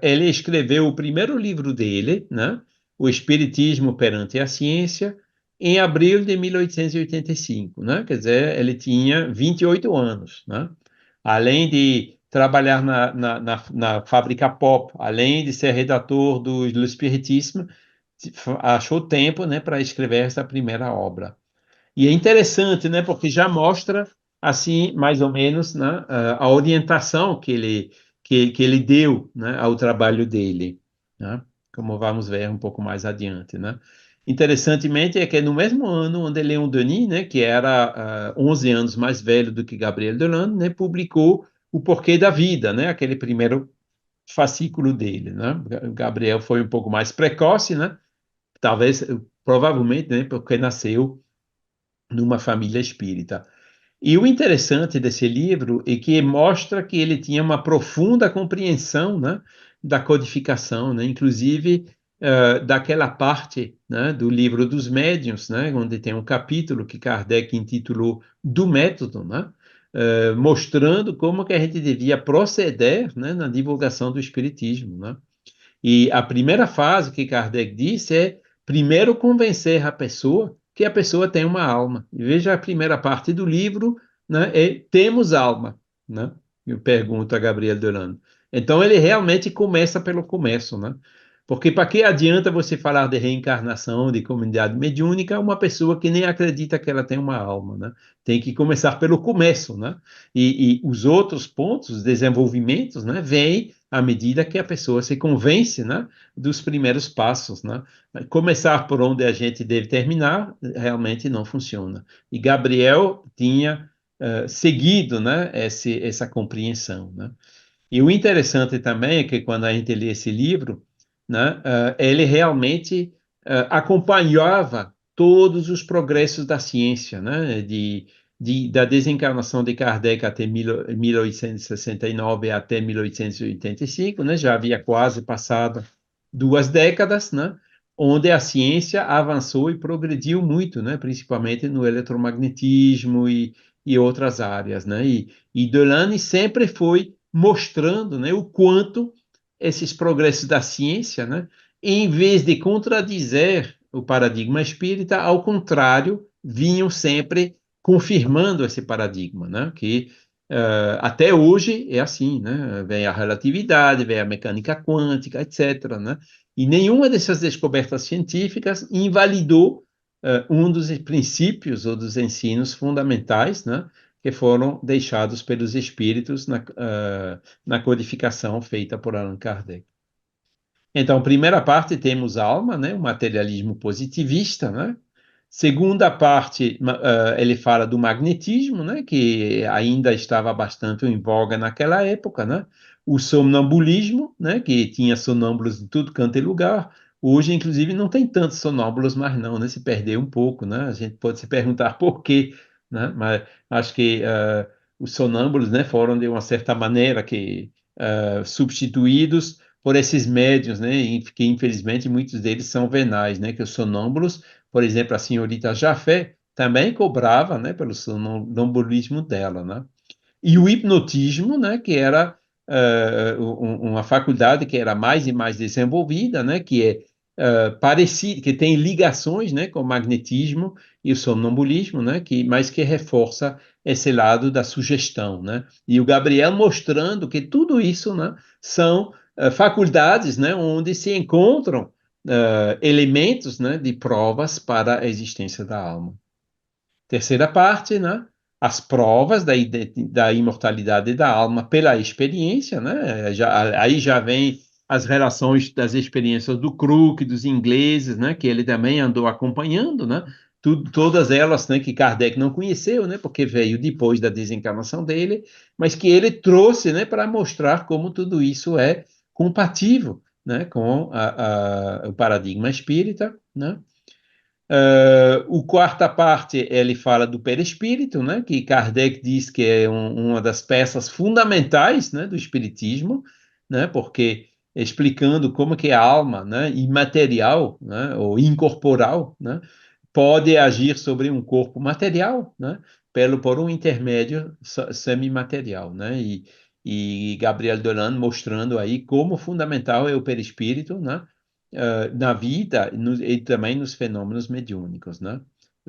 ele escreveu o primeiro livro dele, né? O Espiritismo perante a Ciência, em abril de 1885, né? Quer dizer, ele tinha 28 anos, né? Além de trabalhar na fábrica Pop, além de ser redator do Espiritismo, achou tempo, né, para escrever essa primeira obra. E é interessante, né, porque já mostra, assim, mais ou menos, né, a orientação que ele deu, né, ao trabalho dele, né, como vamos ver um pouco mais adiante, né. Interessantemente é que no mesmo ano onde Leon Denis, né, que era 11 anos mais velho do que Gabriel Dolan, né, publicou O Porquê da Vida, né, aquele primeiro fascículo dele, né. Gabriel foi um pouco mais precoce, né, talvez, provavelmente, né, porque nasceu numa família espírita. E o interessante desse livro é que mostra que ele tinha uma profunda compreensão, né, da codificação, né, inclusive daquela parte, né, do livro dos médiuns, né, onde tem um capítulo que Kardec intitulou Do Método, né, mostrando como que a gente devia proceder, né, na divulgação do espiritismo, né? E a primeira fase que Kardec disse é primeiro convencer a pessoa que a pessoa tem uma alma. E veja a primeira parte do livro, né, é temos alma, né? Eu pergunto a Gabriel Delano. Então ele realmente começa pelo começo, né? Porque para que adianta você falar de reencarnação, de comunidade mediúnica, uma pessoa que nem acredita que ela tem uma alma, né? Tem que começar pelo começo, né? E os outros pontos, os desenvolvimentos, né, vêm à medida que a pessoa se convence, né, dos primeiros passos, né? Começar por onde a gente deve terminar realmente não funciona. E Gabriel tinha seguido, né, essa compreensão, né? E o interessante também é que quando a gente lê esse livro, né, ele realmente acompanhava todos os progressos da ciência, né, da desencarnação de Kardec até 1869 até 1885, né, já havia quase passado 2 décadas, né, onde a ciência avançou e progrediu muito, né, principalmente no eletromagnetismo e outras áreas, né, e Delane sempre foi mostrando, né, o quanto esses progressos da ciência, né, em vez de contradizer o paradigma espírita, ao contrário, vinham sempre confirmando esse paradigma, né, que até hoje é assim, né, vem a relatividade, vem a mecânica quântica, etc., né, e nenhuma dessas descobertas científicas invalidou um dos princípios ou dos ensinos fundamentais, né, que foram deixados pelos espíritos na codificação feita por Allan Kardec. Então, primeira parte, temos alma, né, o materialismo positivista, né? Segunda parte, ele fala do magnetismo, né, que ainda estava bastante em voga naquela época, né? O sonambulismo, né, que tinha sonâmbulos de tudo quanto é lugar. Hoje, inclusive, não tem tantos sonâmbulos mais não, né? Se perdeu um pouco, né? A gente pode se perguntar por quê, né? Mas acho que os sonâmbulos, né, foram de uma certa maneira que substituídos por esses médiuns, né, que infelizmente muitos deles são venais, né, que os sonâmbulos, por exemplo, a senhorita Jafé também cobrava, né, pelo sonambulismo dela, né, e o hipnotismo, né, que era uma faculdade que era mais e mais desenvolvida, né, que é parecido, que tem ligações, né, com o magnetismo e o sonambulismo, né, mas que reforça esse lado da sugestão, né, e o Gabriel mostrando que tudo isso, né, são faculdades, né, onde se encontram elementos, né, de provas para a existência da alma. Terceira parte, né? As provas da imortalidade da alma pela experiência, né? Aí já vem as relações das experiências do Crook, dos ingleses, né? Que ele também andou acompanhando, né? Todas elas, né? Que Kardec não conheceu, né? Porque veio depois da desencarnação dele, mas que ele trouxe, né? Para mostrar como tudo isso é compatível, né? Com o paradigma espírita, né? O quarta parte, ele fala do perispírito, né, que Kardec diz que é uma das peças fundamentais, né, do espiritismo, né, porque explicando como que a alma, né, imaterial, né, ou incorporal, né, pode agir sobre um corpo material, né, por um intermédio semimaterial, né, e Gabriel Dolan mostrando aí como fundamental é o perispírito, né, na vida e também nos fenômenos mediúnicos, né?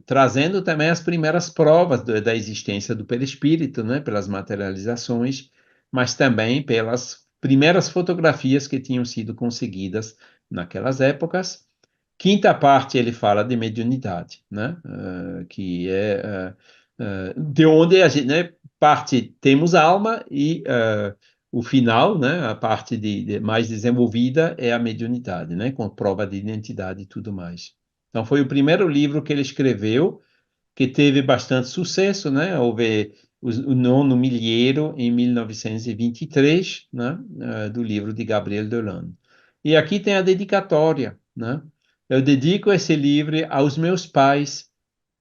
Trazendo também as primeiras provas da existência do perispírito, né? Pelas materializações, mas também pelas primeiras fotografias que tinham sido conseguidas naquelas épocas. Quinta parte ele fala de mediunidade, né? Que é de onde a gente, né? Parte temos alma e o final, né, a parte mais desenvolvida é a mediunidade, né, com prova de identidade e tudo mais. Então foi o primeiro livro que ele escreveu, que teve bastante sucesso, né, houve o nono milheiro em 1923, né, do livro de Gabriel Dolan. E aqui tem a dedicatória, né, eu dedico esse livro aos meus pais,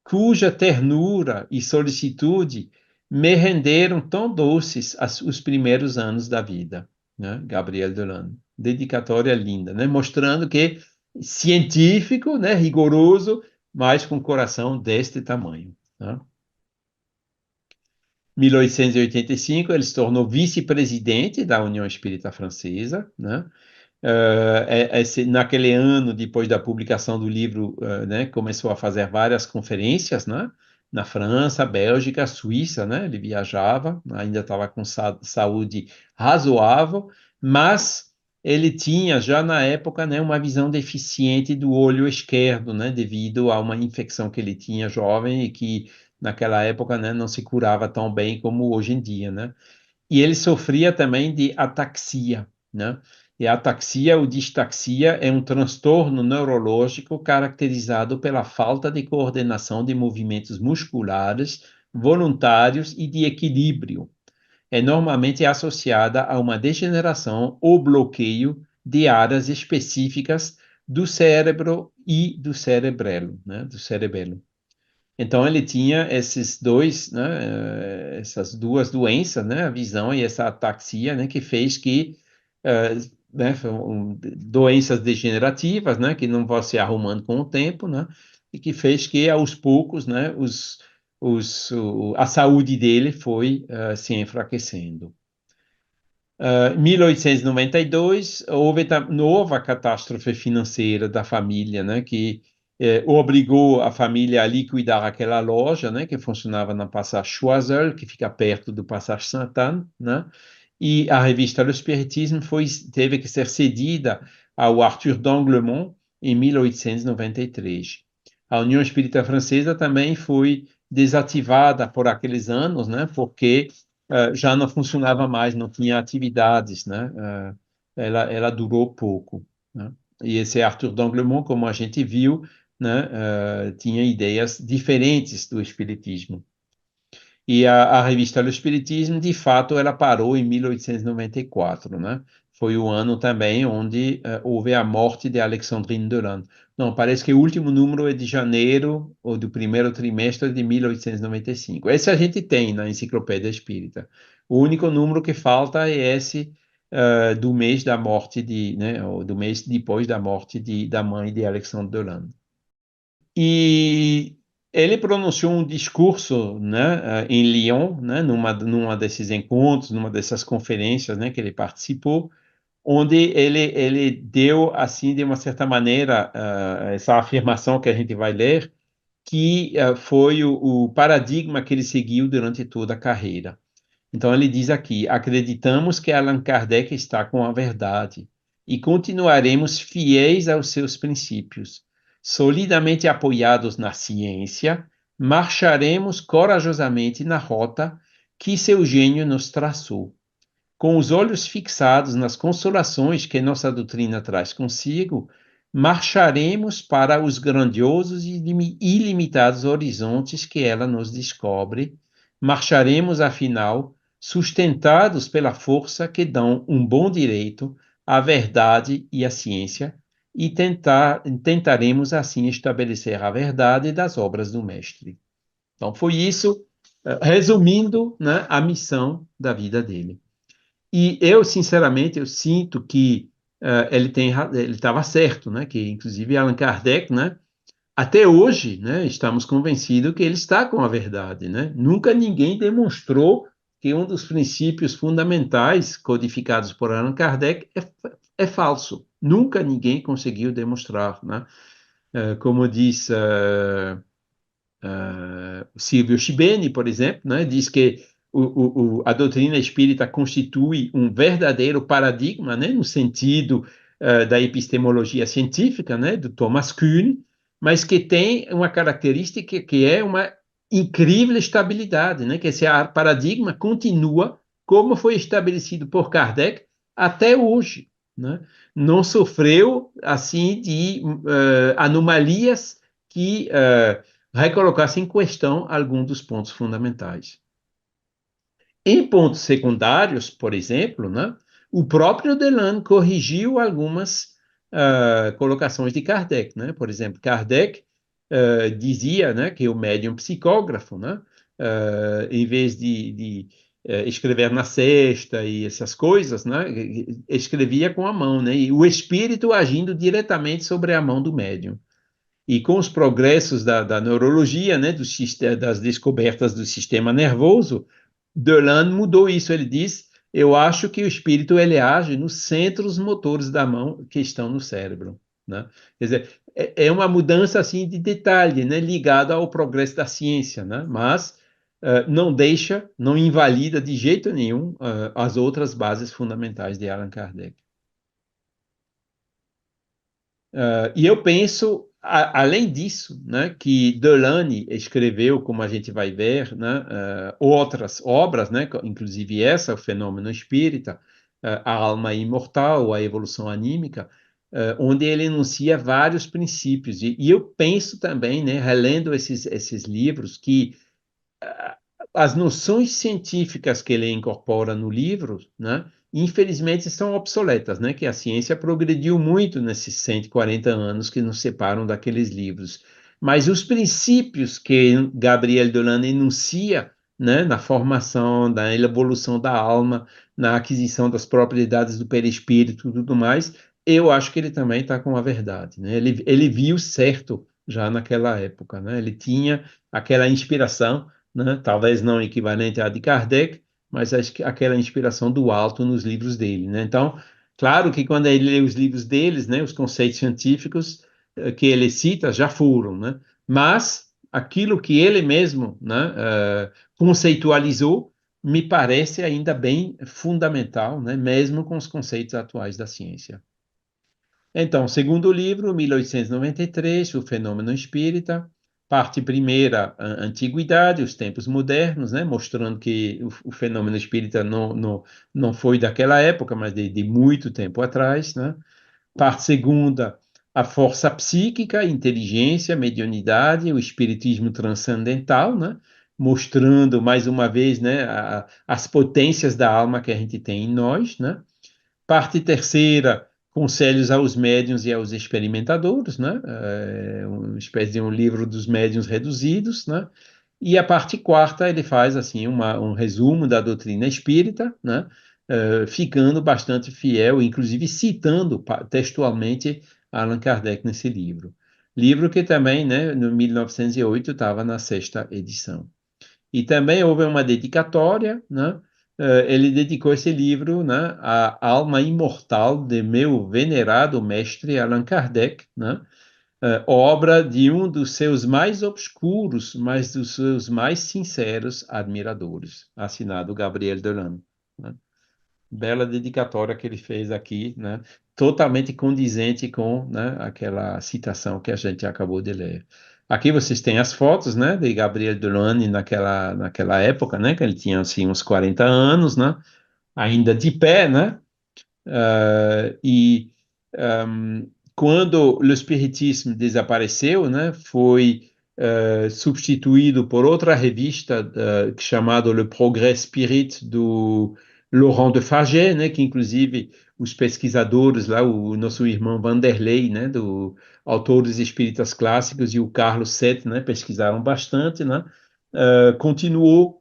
cuja ternura e solicitude me renderam tão doces os primeiros anos da vida, né? Gabriel Delano. Dedicatória linda, né? Mostrando que científico, né? Rigoroso, mas com coração deste tamanho, né? 1885, ele se tornou vice-presidente da União Espírita Francesa, né? Naquele ano, depois da publicação do livro, né, começou a fazer várias conferências, né, na França, Bélgica, Suíça, né, ele viajava, ainda estava com saúde razoável, mas ele tinha já na época, né, uma visão deficiente do olho esquerdo, né, devido a uma infecção que ele tinha jovem e que naquela época, né, não se curava tão bem como hoje em dia, né? E ele sofria também de ataxia, né? E a ataxia ou distaxia é um transtorno neurológico caracterizado pela falta de coordenação de movimentos musculares, voluntários e de equilíbrio. É normalmente associada a uma degeneração ou bloqueio de áreas específicas do cérebro e do cerebelo, né? Do cerebelo. Então ele tinha esses dois, né, essas duas doenças, né, a visão e essa ataxia, né, que fez que, eh, né, doenças degenerativas, né, que não vão se arrumando com o tempo, né, e que fez que aos poucos, né, a saúde dele foi se enfraquecendo. 1892, houve nova catástrofe financeira da família, né, que obrigou a família a liquidar aquela loja, né, que funcionava na Passage Choiseul, que fica perto do Passage Sainte-Anne, né, e a revista Le Spiritisme teve que ser cedida ao Arthur d'Anglemont em 1893. A União Espírita Francesa também foi desativada por aqueles anos, né, porque já não funcionava mais, não tinha atividades, né? Ela durou pouco, né? E esse Arthur d'Anglemont, como a gente viu, né, tinha ideias diferentes do espiritismo. E a revista do Espiritismo, de fato, ela parou em 1894, né? Foi o ano também onde houve a morte de Alexandrine Dolan. Não, parece que o último número é de janeiro ou do primeiro trimestre de 1895. Esse a gente tem na Enciclopédia Espírita. O único número que falta é esse do mês da morte né, ou do mês depois da morte da mãe de Alexandre Dolan. E ele pronunciou um discurso, né, em Lyon, né, numa desses encontros, numa dessas conferências, né, que ele participou, onde ele deu, assim, de uma certa maneira, essa afirmação que a gente vai ler, que foi o paradigma que ele seguiu durante toda a carreira. Então, ele diz aqui: acreditamos que Allan Kardec está com a verdade e continuaremos fiéis aos seus princípios. Solidamente apoiados na ciência, marcharemos corajosamente na rota que seu gênio nos traçou. Com os olhos fixados nas consolações que nossa doutrina traz consigo, marcharemos para os grandiosos e ilimitados horizontes que ela nos descobre. Marcharemos, afinal, sustentados pela força que dão um bom direito à verdade e à ciência, e tentaremos assim estabelecer a verdade das obras do Mestre. Então, foi isso, resumindo, né, a missão da vida dele. E eu, sinceramente, eu sinto que ele estava certo, né? Que inclusive Allan Kardec, né? Até hoje, né? Estamos convencidos que ele está com a verdade, né? Nunca ninguém demonstrou que um dos princípios fundamentais codificados por Allan Kardec é falso. Nunca ninguém conseguiu demonstrar, né? Como diz Silvio Schibeni, por exemplo, né, diz que a doutrina espírita constitui um verdadeiro paradigma, né, no sentido da epistemologia científica, né, do Thomas Kuhn, mas que tem uma característica que é uma incrível estabilidade, né, que esse paradigma continua como foi estabelecido por Kardec até hoje, né, não sofreu assim de anomalias que recolocasse em questão algum dos pontos fundamentais. Em pontos secundários, por exemplo, né, o próprio Delane corrigiu algumas colocações de Kardec. Né? Por exemplo, Kardec dizia, né, que o médium psicógrafo, né, em vez de escrever na cesta e essas coisas, né, escrevia com a mão, né, e o espírito agindo diretamente sobre a mão do médium. E com os progressos da neurologia, né, das descobertas do sistema nervoso, Delane mudou isso, ele diz, eu acho que o espírito ele age nos centros motores da mão que estão no cérebro, né? Quer dizer, é uma mudança assim de detalhe, né, ligada ao progresso da ciência, né? Mas não deixa, não invalida de jeito nenhum as outras bases fundamentais de Allan Kardec. E eu penso, além disso, né, que Delane escreveu, como a gente vai ver, né, outras obras, né, inclusive essa, O Fenômeno Espírita, A Alma Imortal, A Evolução Anímica, onde ele enuncia vários princípios. E eu penso também, né, relendo esses livros, que as noções científicas que ele incorpora no livro, né, infelizmente são obsoletas, né, que a ciência progrediu muito nesses 140 anos que nos separam daqueles livros. Mas os princípios que Gabriel Dolan enuncia, né, na formação, na evolução da alma, na aquisição das propriedades do perispírito e tudo mais, eu acho que ele também está com a verdade, né? Ele viu certo já naquela época, né? Ele tinha aquela inspiração, né? Talvez não equivalente à de Kardec, mas acho que aquela inspiração do alto nos livros dele, né? Então, claro que quando ele lê os livros deles, né, os conceitos científicos que ele cita já foram, né? Mas aquilo que ele mesmo, né, conceitualizou me parece ainda bem fundamental, né, mesmo com os conceitos atuais da ciência. Então, segundo livro, 1893, O Fenômeno Espírita, parte primeira, a Antiguidade, os tempos modernos, né, mostrando que o fenômeno espírita não foi daquela época, mas de muito tempo atrás, né? Parte segunda, a força psíquica, inteligência, mediunidade, o espiritismo transcendental, né? Mostrando mais uma vez, né, as potências da alma que a gente tem em nós, né? Parte terceira, conselhos aos médiuns e aos experimentadores, né? Uma espécie de um livro dos médiuns reduzidos, né? E a parte quarta, ele faz assim um resumo da doutrina espírita, né? Ficando bastante fiel, inclusive citando textualmente Allan Kardec nesse livro. Livro que também, né, no 1908, estava na sexta edição. E também houve uma dedicatória, né? Ele dedicou esse livro, né, à alma imortal de meu venerado mestre Allan Kardec, né? Obra de um dos seus mais obscuros, mas dos seus mais sinceros admiradores, assinado Gabriel Delan, né? Bela dedicatória que ele fez aqui, né? Totalmente condizente com, né, aquela citação que a gente acabou de ler. Aqui vocês têm as fotos, né, de Gabriel Delane naquela época, né, que ele tinha assim uns 40 anos, né, ainda de pé, né, e quando o espiritismo desapareceu, né, foi substituído por outra revista chamada Le Progrès Spirit do Laurent de Farget, né, que inclusive os pesquisadores lá, o nosso irmão Vanderlei, né, do Autores Espíritas Clássicos, e o Carlos Sett, né, pesquisaram bastante, né, continuou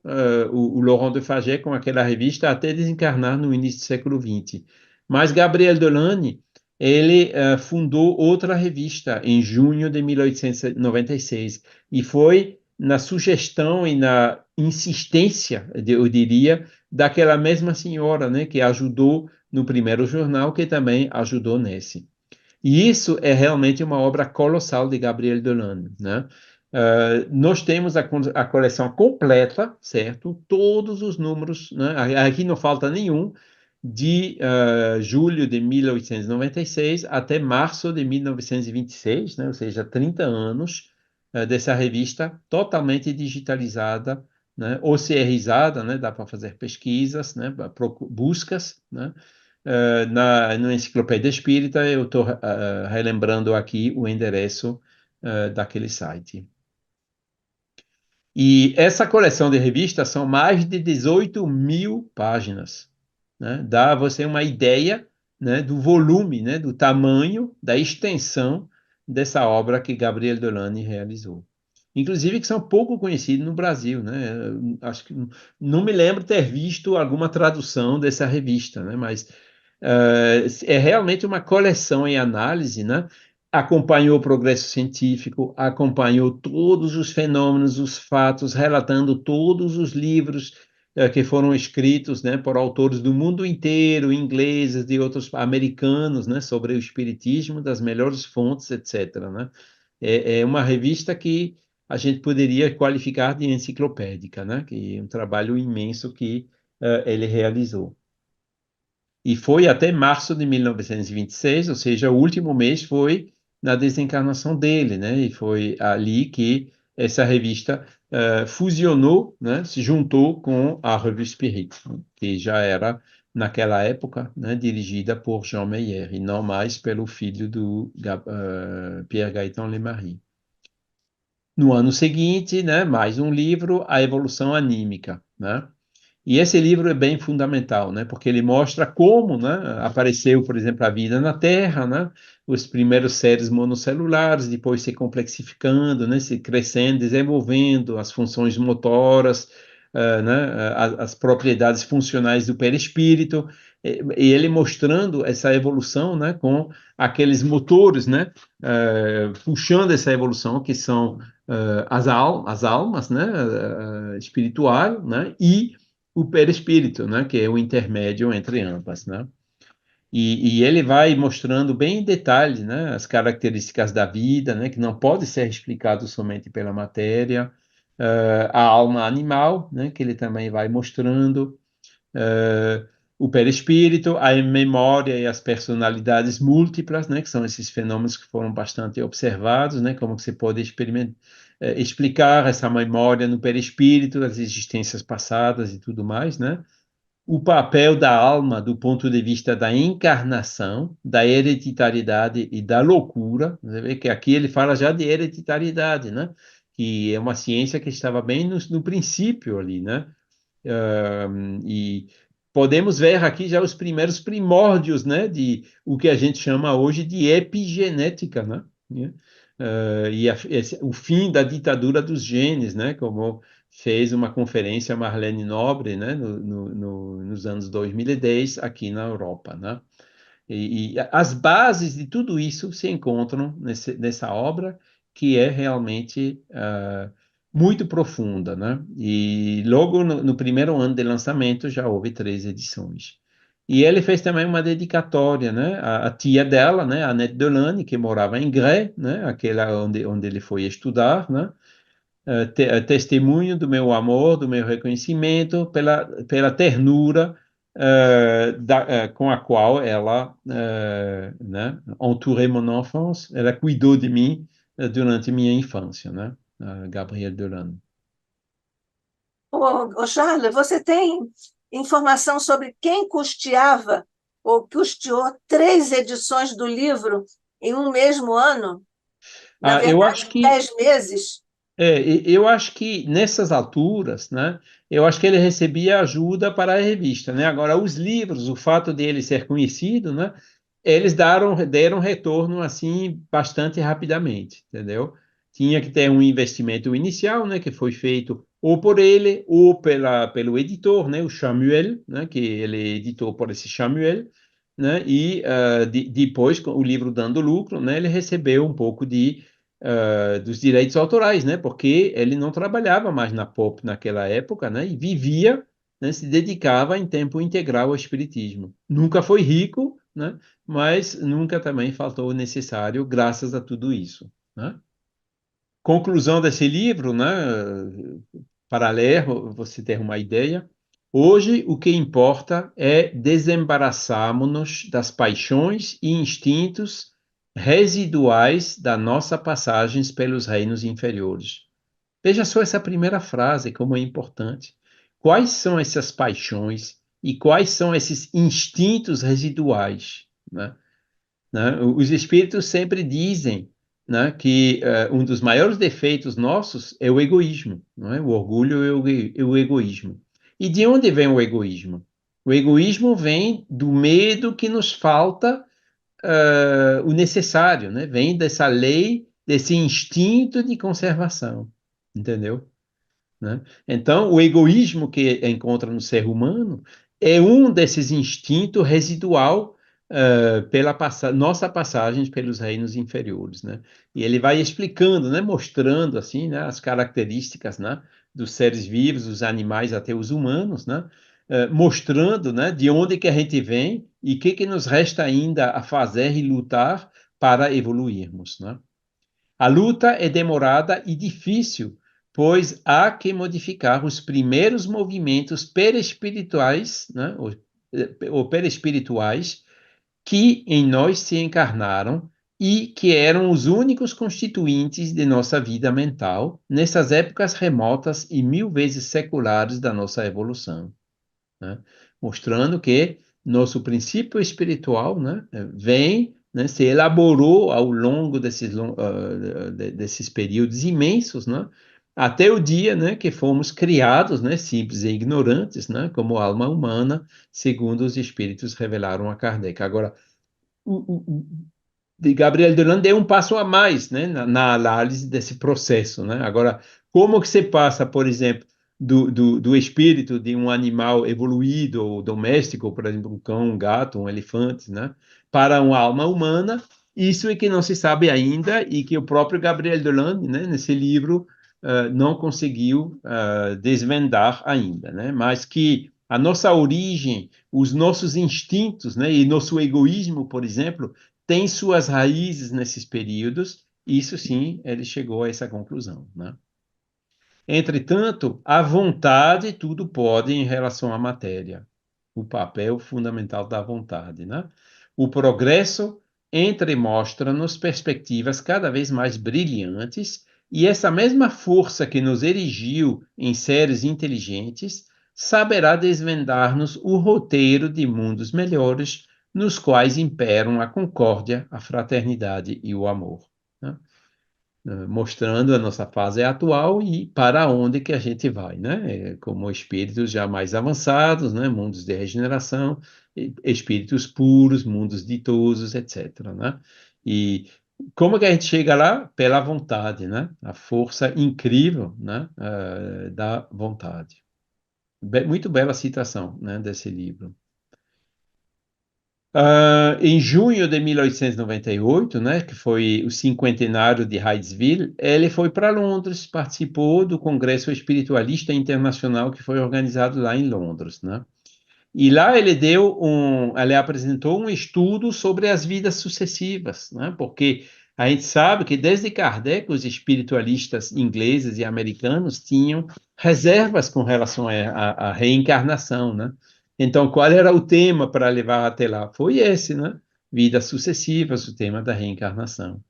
o Laurent de Farget com aquela revista até desencarnar no início do século XX. Mas Gabriel Delane, ele fundou outra revista em junho de 1896 e foi na sugestão e na insistência, eu diria, daquela mesma senhora, né, que ajudou no primeiro jornal, que também ajudou nesse. E isso é realmente uma obra colossal de Gabriel Delane, né? Nós temos a coleção completa, certo? Todos os números, né? Aqui não falta nenhum, de julho de 1896 até março de 1926, né? Ou seja, 30 anos dessa revista totalmente digitalizada, né? OCRizada, né? Dá para fazer pesquisas, né? Buscas, né? Na Enciclopédia Espírita, eu estou relembrando aqui o endereço daquele site. E essa coleção de revistas são mais de 18 mil páginas, né? Dá a você uma ideia, né, do volume, né, do tamanho, da extensão dessa obra que Gabriel Delane realizou. Inclusive que são pouco conhecidos no Brasil, né? Acho que não me lembro ter visto alguma tradução dessa revista, né? Mas é realmente uma coleção em análise, né? Acompanhou o progresso científico, acompanhou todos os fenômenos, os fatos, relatando todos os livros que foram escritos, né, por autores do mundo inteiro, ingleses, de outros americanos, né, sobre o espiritismo, das melhores fontes, etc., né? É uma revista que a gente poderia qualificar de enciclopédica, né? Que é um trabalho imenso que ele realizou. E foi até março de 1926, ou seja, o último mês foi na desencarnação dele, né? E foi ali que essa revista fusionou, né? Se juntou com a Revue Spirit, que já era, naquela época, né? Dirigida por Jean Meyer, e não mais pelo filho do Pierre Gaëtan Lemarie. No ano seguinte, né? Mais um livro, A Evolução Anímica, né? E esse livro é bem fundamental, né? Porque ele mostra como, né, apareceu, por exemplo, a vida na Terra, né? Os primeiros seres monocelulares, depois se complexificando, né? Se crescendo, desenvolvendo as funções motoras, né? As propriedades funcionais do perispírito, e ele mostrando essa evolução, né? Com aqueles motores, né? Puxando essa evolução que são as almas, né? Espiritual, né? E o perispírito, né, que é o intermédio entre ambas, né? E ele vai mostrando bem em detalhe, né, as características da vida, né, que não pode ser explicado somente pela matéria, a alma animal, né, que ele também vai mostrando, o perispírito, a memória e as personalidades múltiplas, né, que são esses fenômenos que foram bastante observados, né, como você pode explicar essa memória no perispírito, das existências passadas e tudo mais, né? O papel da alma do ponto de vista da encarnação, da hereditariedade e da loucura. Você vê que aqui ele fala já de hereditariedade, né? Que é uma ciência que estava bem no princípio ali, né? E podemos ver aqui já os primeiros primórdios, né, de o que a gente chama hoje de epigenética, né? O fim da ditadura dos genes, né, como fez uma conferência Marlene Nobre, né, nos anos 2010 aqui na Europa, né? E as bases de tudo isso se encontram nessa obra, que é realmente muito profunda, né? E logo no primeiro ano de lançamento já houve 3 edições. E ele fez também uma dedicatória, né? A tia dela, né? Annette Delane, que morava em Grès, né? Aquela onde ele foi estudar, né? Testemunho do meu amor, do meu reconhecimento, pela ternura com a qual ela, né, entouré mon enfance, ela cuidou de mim durante minha infância, né, Gabrielle Delano. Ô, Charles, você tem informação sobre quem custeava ou custeou 3 edições do livro em um mesmo ano? Na Eu verdade, acho que 10 meses? eu acho que nessas alturas, né, eu acho que ele recebia ajuda para a revista, né? Agora, os livros, o fato de ele ser conhecido, né, eles deram retorno assim bastante rapidamente, entendeu? Tinha que ter um investimento inicial, né, que foi feito ou por ele ou pelo editor, né, o Samuel, né, que ele editou por esse Samuel, né, e depois, com o livro dando lucro, né, ele recebeu um pouco dos direitos autorais, né? Porque ele não trabalhava mais na pop naquela época, né? E vivia, né? Se dedicava em tempo integral ao espiritismo. Nunca foi rico, né? Mas nunca também faltou o necessário, graças a tudo isso, né? Conclusão desse livro, né? Para ler, você ter uma ideia. Hoje, o que importa é desembaraçarmos-nos das paixões e instintos residuais da nossa passagem pelos reinos inferiores. Veja só essa primeira frase, como é importante. Quais são essas paixões e quais são esses instintos residuais, né? Né? Os espíritos sempre dizem, né, que um dos maiores defeitos nossos é o egoísmo, não é? O orgulho e o egoísmo. E de onde vem o egoísmo? O egoísmo vem do medo que nos falta o necessário, né? Vem dessa lei, desse instinto de conservação, entendeu? Né? Então, o egoísmo que encontra no ser humano é um desses instintos residual pela nossa passagem pelos reinos inferiores, né? E ele vai explicando, né, mostrando assim, né, as características, né, dos seres vivos, dos animais até os humanos, né? Mostrando, né, de onde que a gente vem e o que nos resta ainda a fazer e lutar para evoluirmos, né? A luta é demorada e difícil, pois há que modificar os primeiros movimentos perespirituais, né, ou perespirituais, que em nós se encarnaram e que eram os únicos constituintes de nossa vida mental nessas épocas remotas e mil vezes seculares da nossa evolução, né? Mostrando que nosso princípio espiritual, né, vem, né, se elaborou ao longo desses períodos imensos, né, até o dia, né, que fomos criados, né, simples e ignorantes, né, como alma humana, segundo os espíritos revelaram a Kardec. Agora, de Gabriel Dolan deu um passo a mais, né, na análise desse processo, né? Agora, como que você passa, por exemplo, do espírito de um animal evoluído ou doméstico, por exemplo, um cão, um gato, um elefante, né, para uma alma humana? Isso é que não se sabe ainda e que o próprio Gabriel Dolan, né, nesse livro, não conseguiu desvendar ainda, né? Mas que a nossa origem, os nossos instintos, né, e nosso egoísmo, por exemplo, tem suas raízes nesses períodos, isso sim, ele chegou a essa conclusão, né? Entretanto, a vontade tudo pode em relação à matéria, o papel fundamental da vontade, né? O progresso entremostra-nos perspectivas cada vez mais brilhantes e essa mesma força que nos erigiu em seres inteligentes saberá desvendar-nos o roteiro de mundos melhores nos quais imperam a concórdia, a fraternidade e o amor, né? Mostrando a nossa fase atual e para onde que a gente vai, né? Como espíritos já mais avançados, né? Mundos de regeneração, espíritos puros, mundos ditosos, etc., né? E como que a gente chega lá? Pela vontade, né? A força incrível, né? Da vontade. Muito bela citação, né? Desse livro. Em junho de 1898, né, que foi o cinquentenário de Hydesville, ele foi para Londres, participou do Congresso Espiritualista Internacional que foi organizado lá em Londres, né? E lá ele apresentou um estudo sobre as vidas sucessivas, né? Porque a gente sabe que desde Kardec os espiritualistas ingleses e americanos tinham reservas com relação à reencarnação, né? Então, qual era o tema para levar até lá? Foi esse, né? Vidas sucessivas, o tema da reencarnação.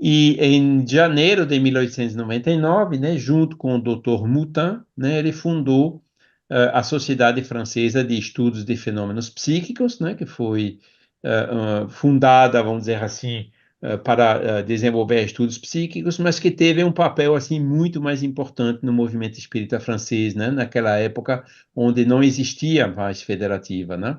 E em janeiro de 1899, né, junto com o Dr. Moutin, né, ele fundou a Sociedade Francesa de Estudos de Fenômenos Psíquicos, né, que foi fundada, vamos dizer assim, para desenvolver estudos psíquicos, mas que teve um papel assim muito mais importante no movimento espírita francês, né, naquela época onde não existia mais federativa, né?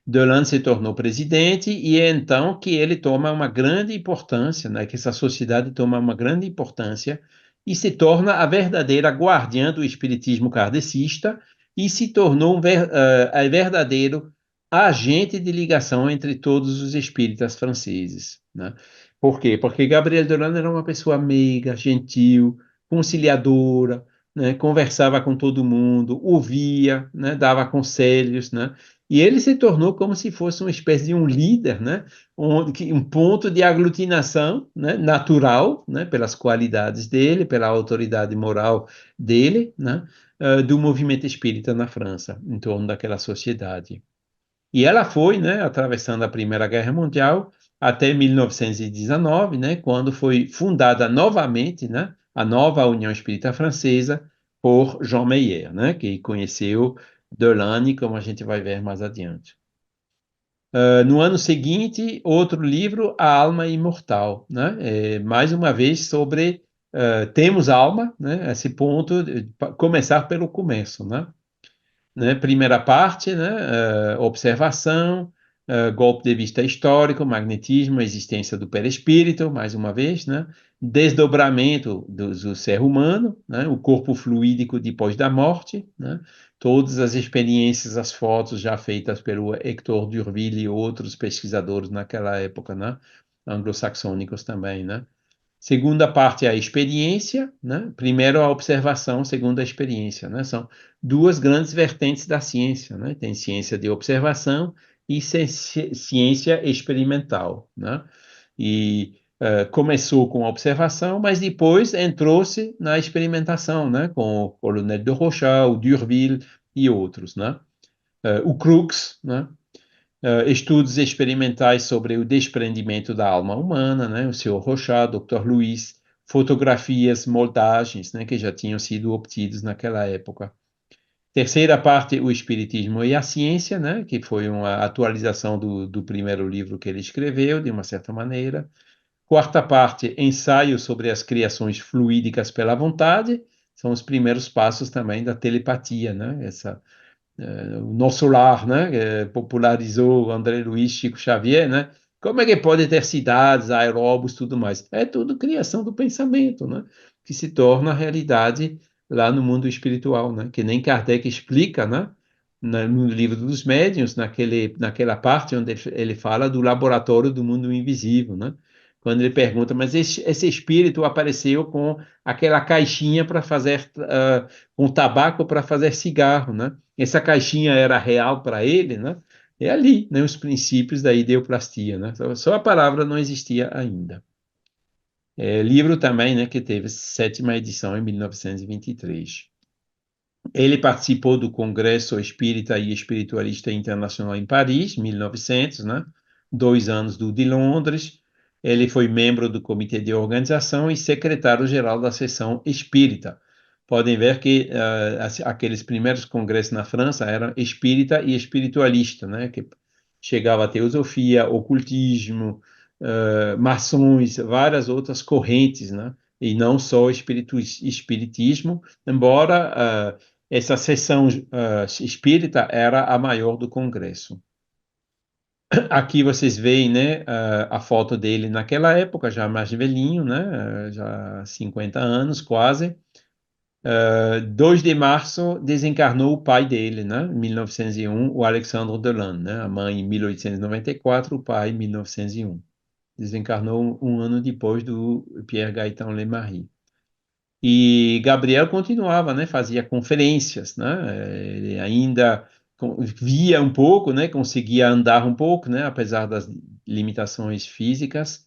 Delan se tornou presidente e é então que ele toma uma grande importância, né, que essa sociedade toma uma grande importância e se torna a verdadeira guardiã do espiritismo kardecista e se tornou verdadeiro agente de ligação entre todos os espíritas franceses, né? Por quê? Porque Gabriel Delan era uma pessoa meiga, gentil, conciliadora, né? Conversava com todo mundo, ouvia, né? Dava conselhos, né? E ele se tornou como se fosse uma espécie de um líder, né? Um ponto de aglutinação, né? Natural, né? Pelas qualidades dele, pela autoridade moral dele, né? Do movimento espírita na França, em torno daquela sociedade. E ela foi, né? Atravessando a Primeira Guerra Mundial até 1919, né? Quando foi fundada novamente, né? A nova União Espírita Francesa por Jean Meyer, né? Que conheceu Delany, como a gente vai ver mais adiante. No ano seguinte, outro livro, A Alma Imortal, né? Mais uma vez sobre temos alma, né? Esse ponto, começar pelo começo, né? Primeira parte, né? Observação, golpe de vista histórico, magnetismo, existência do perispírito, mais uma vez, né? Desdobramento do ser humano, né? O corpo fluídico depois da morte, né? Todas as experiências, as fotos já feitas pelo Hector Durville e outros pesquisadores naquela época, né? Anglo-saxônicos também, né? Segunda parte é a experiência, né? Primeiro a observação, segundo a experiência, né? São duas grandes vertentes da ciência, né? Tem ciência de observação e ciência experimental, né? E começou com a observação, mas depois entrou-se na experimentação, né? Com o Colonel de Rochat, o D'Urville e outros, né? O Crookes, né? Estudos experimentais sobre o desprendimento da alma humana, né? O Sr. Rochat, Dr. Luiz, fotografias, moldagens, né? Que já tinham sido obtidos naquela época. Terceira parte, o Espiritismo e a Ciência, né? Que foi uma atualização do primeiro livro que ele escreveu, de uma certa maneira. Quarta parte, ensaio sobre as criações fluídicas pela vontade, são os primeiros passos também da telepatia, né? O nosso lar, né? Popularizou André Luiz, Chico Xavier, né? Como é que pode ter cidades, aeróbus, tudo mais? É tudo criação do pensamento, né? Que se torna realidade lá no mundo espiritual, né? Que nem Kardec explica, né? No livro dos médiuns, naquela parte onde ele fala do laboratório do mundo invisível, né? Quando ele pergunta, mas esse espírito apareceu com aquela caixinha para fazer, com tabaco para fazer cigarro, né? Essa caixinha era real para ele, né? É ali, né, os princípios da ideoplastia, né? Só a palavra não existia ainda. Livro também, né, que teve sétima edição em 1923. Ele participou do Congresso Espírita e Espiritualista Internacional em Paris, 1900, né? 2 anos do de Londres. Ele foi membro do Comitê de Organização e secretário-geral da Seção Espírita. Podem ver que aqueles primeiros congressos na França eram espírita e espiritualista, né? Que chegava a teosofia, ocultismo, maçons, várias outras correntes, né? E não só espiritismo, embora essa sessão espírita era a maior do Congresso. Aqui vocês veem, né, a foto dele naquela época, já mais velhinho, né, já 50 anos quase. 2 de março desencarnou o pai dele, né, em 1901, o Alexandre Delanne, né, a mãe em 1894, o pai em 1901. Desencarnou um ano depois do Pierre Gaëtan Lemarie. E Gabriel continuava, né? Fazia conferências, né? Ele ainda via um pouco, né? Conseguia andar um pouco, né? Apesar das limitações físicas,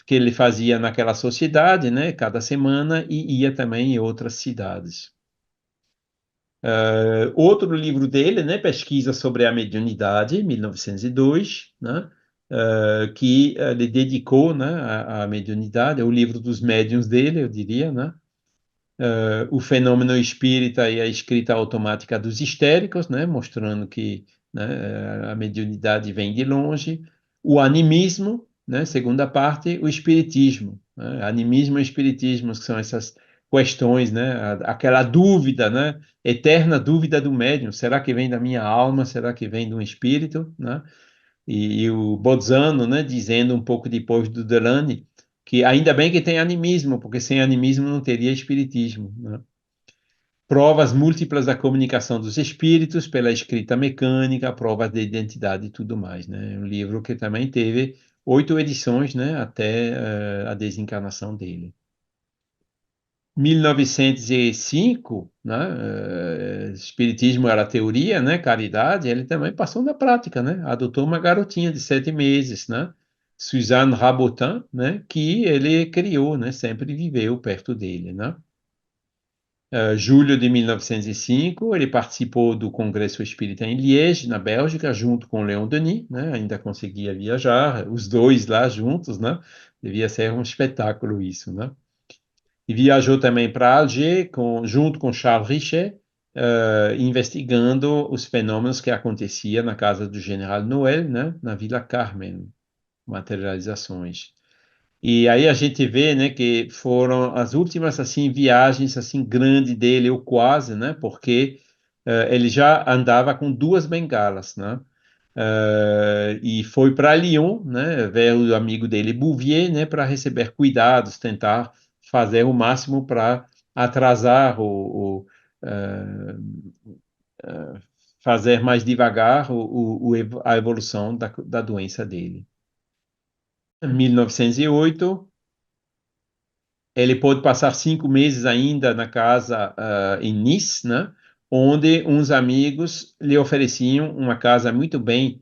que ele fazia naquela sociedade, né? Cada semana e ia também em outras cidades. Outro livro dele, né? Pesquisa sobre a mediunidade, 1902, né? Que ele dedicou, né, à mediunidade, é o livro dos médiuns dele, eu diria, né? O fenômeno espírita e a escrita automática dos histéricos, né, mostrando que, né, a mediunidade vem de longe, o animismo, né, segunda parte, o espiritismo, né, animismo e espiritismo, que são essas questões, né, aquela dúvida, né, eterna dúvida do médium, será que vem da minha alma, será que vem de um espírito, né? E o Bolzano, né, dizendo um pouco depois do Delane, que ainda bem que tem animismo, porque sem animismo não teria espiritismo, né? Provas múltiplas da comunicação dos espíritos pela escrita mecânica, provas de identidade e tudo mais, né? Um livro que também teve 8 edições, né, até a desencarnação dele. 1905, né, espiritismo era teoria, né, caridade, ele também passou na prática, né, adotou uma garotinha de 7 meses, né, Suzanne Rabotin, né, que ele criou, né, sempre viveu perto dele, né. Julho de 1905, ele participou do Congresso Espírita em Liège, na Bélgica, junto com Leon Denis, né, ainda conseguia viajar, os dois lá juntos, né, devia ser um espetáculo isso, né. E viajou também para Alger, junto com Charles Richet, investigando os fenômenos que aconteciam na casa do General Noël, né, na Vila Carmen, materializações. E aí a gente vê, né, que foram as últimas assim viagens assim grandes dele, ou quase, né, porque ele já andava com 2 bengalas, né? E foi para Lyon, né, ver o amigo dele Bouvier, né, para receber cuidados, tentar fazer o máximo para atrasar eh, fazer mais devagar a evolução da doença dele. Em 1908, ele pôde passar 5 meses ainda na casa em Nice, né? Onde uns amigos lhe ofereciam uma casa muito bem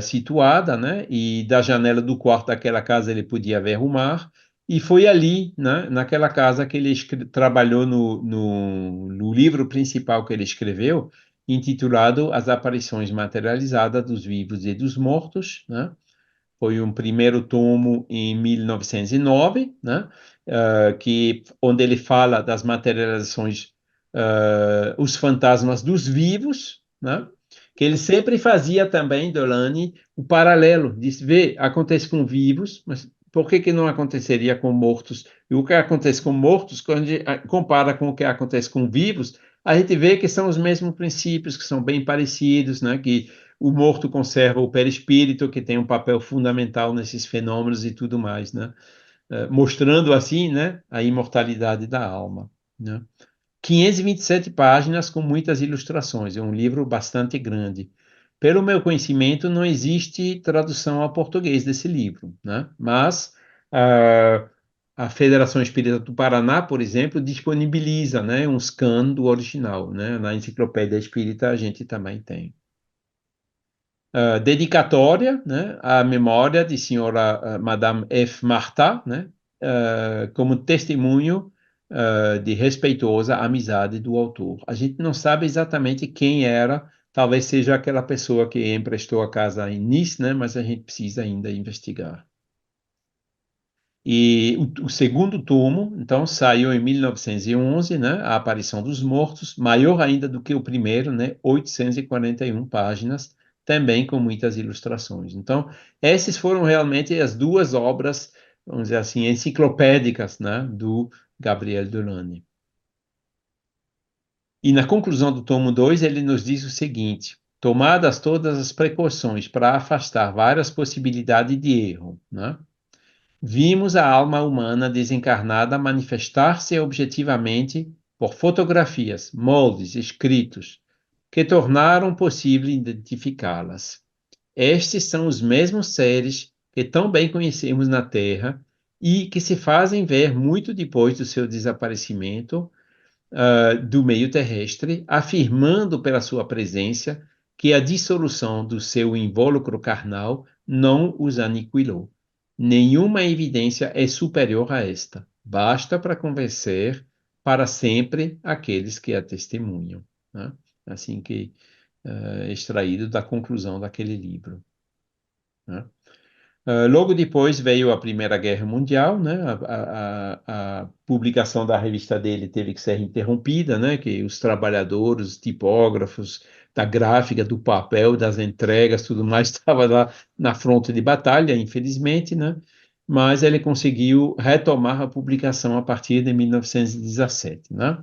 situada, né? E da janela do quarto daquela casa ele podia ver o mar. E foi ali, né, naquela casa, que ele trabalhou no livro principal que ele escreveu, intitulado As Aparições Materializadas dos Vivos e dos Mortos, né? Foi um primeiro tomo em 1909, né? Onde ele fala das materializações, os fantasmas dos vivos, né? Que ele sempre fazia também, Delany, o paralelo, disse, vê, acontece com vivos, mas por que que não aconteceria com mortos? E o que acontece com mortos, quando a gente compara com o que acontece com vivos, a gente vê que são os mesmos princípios, que são bem parecidos, né? Que o morto conserva o perispírito, que tem um papel fundamental nesses fenômenos e tudo mais, né? Mostrando assim, né, a imortalidade da alma, né? 527 páginas com muitas ilustrações, é um livro bastante grande. Pelo meu conhecimento, não existe tradução ao português desse livro, né? Mas a Federação Espírita do Paraná, por exemplo, disponibiliza, né, um scan do original, né? Na Enciclopédia Espírita a gente também tem. Dedicatória, né, à memória de senhora Madame F. Martha, né, como testemunho de respeitosa amizade do autor. A gente não sabe exatamente quem era, talvez seja aquela pessoa que emprestou a casa em Nice, né, mas a gente precisa ainda investigar. E o segundo tomo, então, saiu em 1911, né, A Aparição dos Mortos, maior ainda do que o primeiro, né, 841 páginas, também com muitas ilustrações. Então, essas foram realmente as duas obras, vamos dizer assim, enciclopédicas, né, do Gabriel Delany. E na conclusão do tomo 2, ele nos diz o seguinte: tomadas todas as precauções para afastar várias possibilidades de erro, né? Vimos a alma humana desencarnada manifestar-se objetivamente por fotografias, moldes, escritos, que tornaram possível identificá-las. Estes são os mesmos seres que tão bem conhecemos na Terra e que se fazem ver muito depois do seu desaparecimento do meio terrestre, afirmando pela sua presença que a dissolução do seu invólucro carnal não os aniquilou. Nenhuma evidência é superior a esta. Basta para convencer para sempre aqueles que a testemunham. Né? Assim que extraído da conclusão daquele livro. Né? Logo depois veio a Primeira Guerra Mundial, né? A publicação da revista dele teve que ser interrompida, né? Que os trabalhadores, os tipógrafos, da gráfica, do papel, das entregas, tudo mais, estava lá na fronte de batalha, infelizmente, né? Mas ele conseguiu retomar a publicação a partir de 1917, né?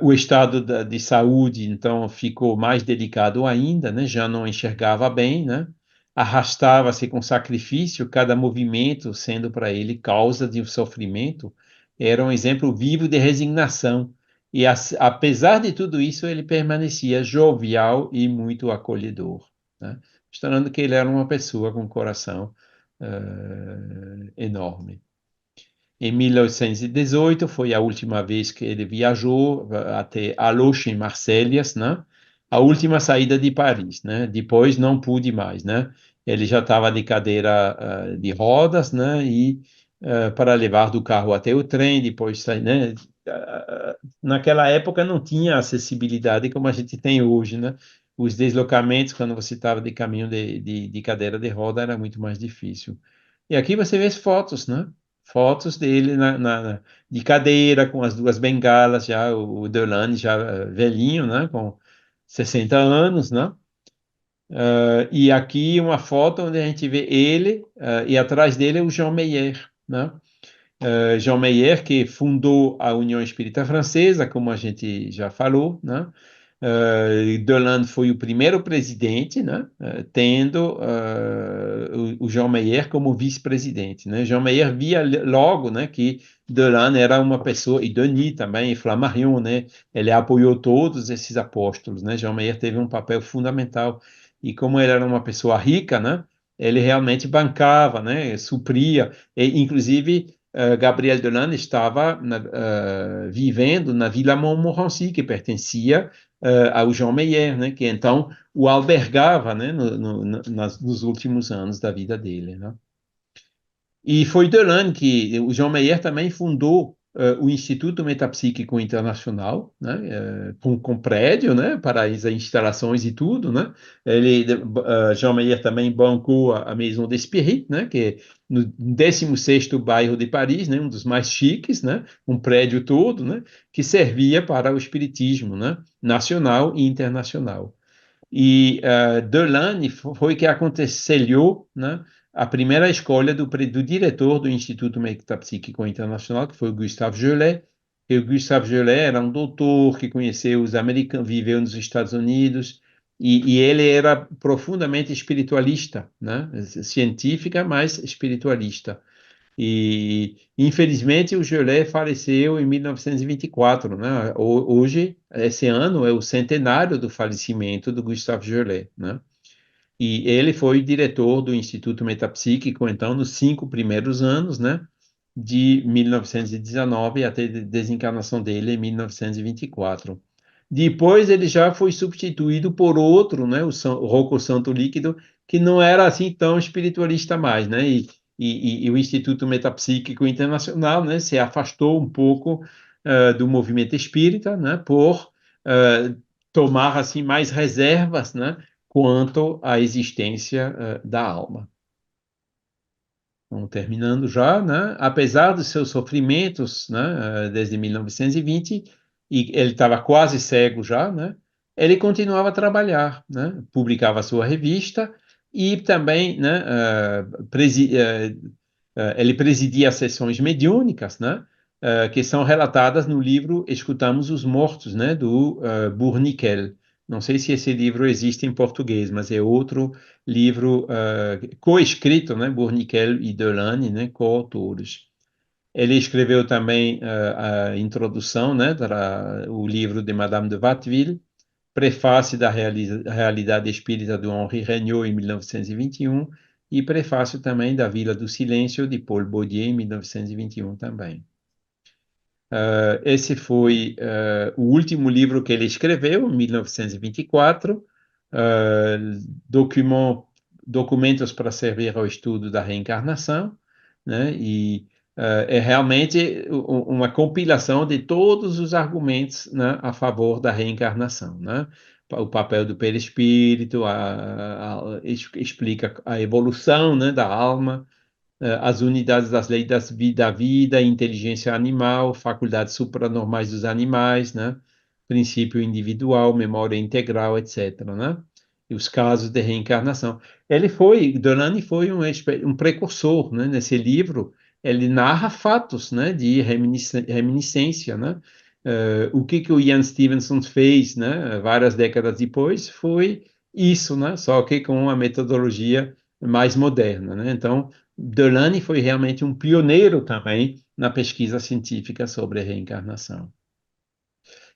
O estado de saúde, então, ficou mais delicado ainda, né? Já não enxergava bem, né? Arrastava-se com sacrifício, cada movimento sendo para ele causa de um sofrimento, era um exemplo vivo de resignação. E, apesar de tudo isso, ele permanecia jovial e muito acolhedor, né? Mostrando que ele era uma pessoa com um coração enorme. Em 1818 foi a última vez que ele viajou até Aloche, em Marselhas, né? A última saída de Paris, né? Depois não pude mais, né? Ele já estava de cadeira de rodas, né? E para levar do carro até o trem, depois, né? Naquela época não tinha acessibilidade como a gente tem hoje, né? Os deslocamentos, quando você estava de caminho de cadeira de roda, era muito mais difícil. E aqui você vê as fotos, né? Fotos dele de cadeira, com as duas bengalas, já o Delany já velhinho, né, com 60 anos, né? E aqui uma foto onde a gente vê ele e atrás dele é o Jean Meyer, né? Jean Meyer, que fundou a União Espírita Francesa, como a gente já falou, né? Delany foi o primeiro presidente, né? Tendo o Jean Meyer como vice-presidente, né? Jean Meyer via logo, né, que Delany era uma pessoa, e Denis também, e Flammarion, né? Ele apoiou todos esses apóstolos, né? Jean Meyer teve um papel fundamental, e como ele era uma pessoa rica, né? Ele realmente bancava, né? Supria, e inclusive Gabriel Delanne estava vivendo na Vila Montmorency, que pertencia ao Jean Meyer, né, que então o albergava, né, nos últimos anos da vida dele, né? E foi Delane que o Jean Meyer também fundou o Instituto Metapsíquico Internacional, né, com prédio, né, para as instalações e tudo, né. Jean Meyer também bancou a Maison d'Esprit, né, que é no 16º bairro de Paris, né, um dos mais chiques, né, um prédio todo, né, que servia para o espiritismo, né, nacional e internacional. E Delane foi que aconteceu, né, a primeira escolha do diretor do Instituto Metapsíquico Internacional, que foi o Gustave Gelet. E o Gustave Gelet era um doutor que conheceu os americanos, viveu nos Estados Unidos, e ele era profundamente espiritualista, né? Científica, mas espiritualista. E, infelizmente, o Gelet faleceu em 1924, né? Hoje, esse ano, é o centenário do falecimento do Gustave Gelet, né? E ele foi diretor do Instituto Metapsíquico, então, nos 5 primeiros anos, né? De 1919 até a desencarnação dele em 1924. Depois ele já foi substituído por outro, né, o Rocco Santo Líquido, que não era assim tão espiritualista mais, né, e o Instituto Metapsíquico Internacional, né, se afastou um pouco do movimento espírita, né, por tomar assim mais reservas, né, quanto à existência da alma. Então, terminando já, né? Apesar dos seus sofrimentos, né, desde 1920, e ele estava quase cego já, né? Ele continuava a trabalhar, né? Publicava sua revista e também, né, ele presidia sessões mediúnicas, né? Que são relatadas no livro Escutamos os Mortos, né? Do Bourniquel. Não sei se esse livro existe em português, mas é outro livro coescrito, né, Bourniquel e Delane, né, coautores. Ele escreveu também a introdução, né, para o livro de Madame de Watteville, prefácio da Realidade Espírita do Henri Regnault em 1921 e prefácio também da Vila do Silêncio de Paul Baudier em 1921 também. Esse foi o último livro que ele escreveu, em 1924, Documentos para servir ao estudo da reencarnação, né? E é realmente uma compilação de todos os argumentos, né, a favor da reencarnação, né? O papel do perispírito, explica a evolução, né, da alma, as unidades das leis da vida, inteligência animal, faculdades supranormais dos animais, né? Princípio individual, memória integral, etc., né? E os casos de reencarnação. Delane foi um precursor, né? Nesse livro, ele narra fatos, né? De reminiscência, né? O que o Ian Stevenson fez, né? Várias décadas depois, foi isso, né? Só que com uma metodologia mais moderna, né? Então, Delane foi realmente um pioneiro também na pesquisa científica sobre a reencarnação.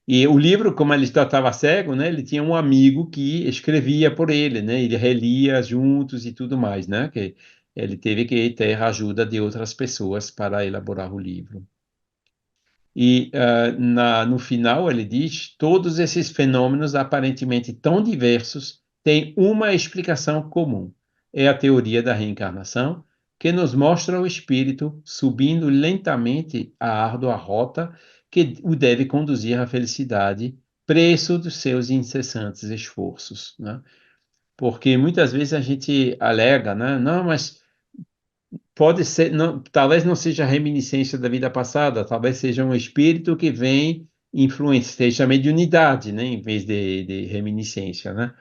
E o livro, como ele já estava cego, né, ele tinha um amigo que escrevia por ele, né, ele relia juntos e tudo mais, né, que ele teve que ter a ajuda de outras pessoas para elaborar o livro. E no final ele diz: todos esses fenômenos aparentemente tão diversos têm uma explicação comum. É a teoria da reencarnação, que nos mostra o espírito subindo lentamente a árdua rota que o deve conduzir à felicidade, preço dos seus incessantes esforços, né? Porque muitas vezes a gente alega, né? Não, mas pode ser, não, talvez não seja reminiscência da vida passada, talvez seja um espírito que vem influenciar, seja mediunidade, né, em vez de reminiscência, né?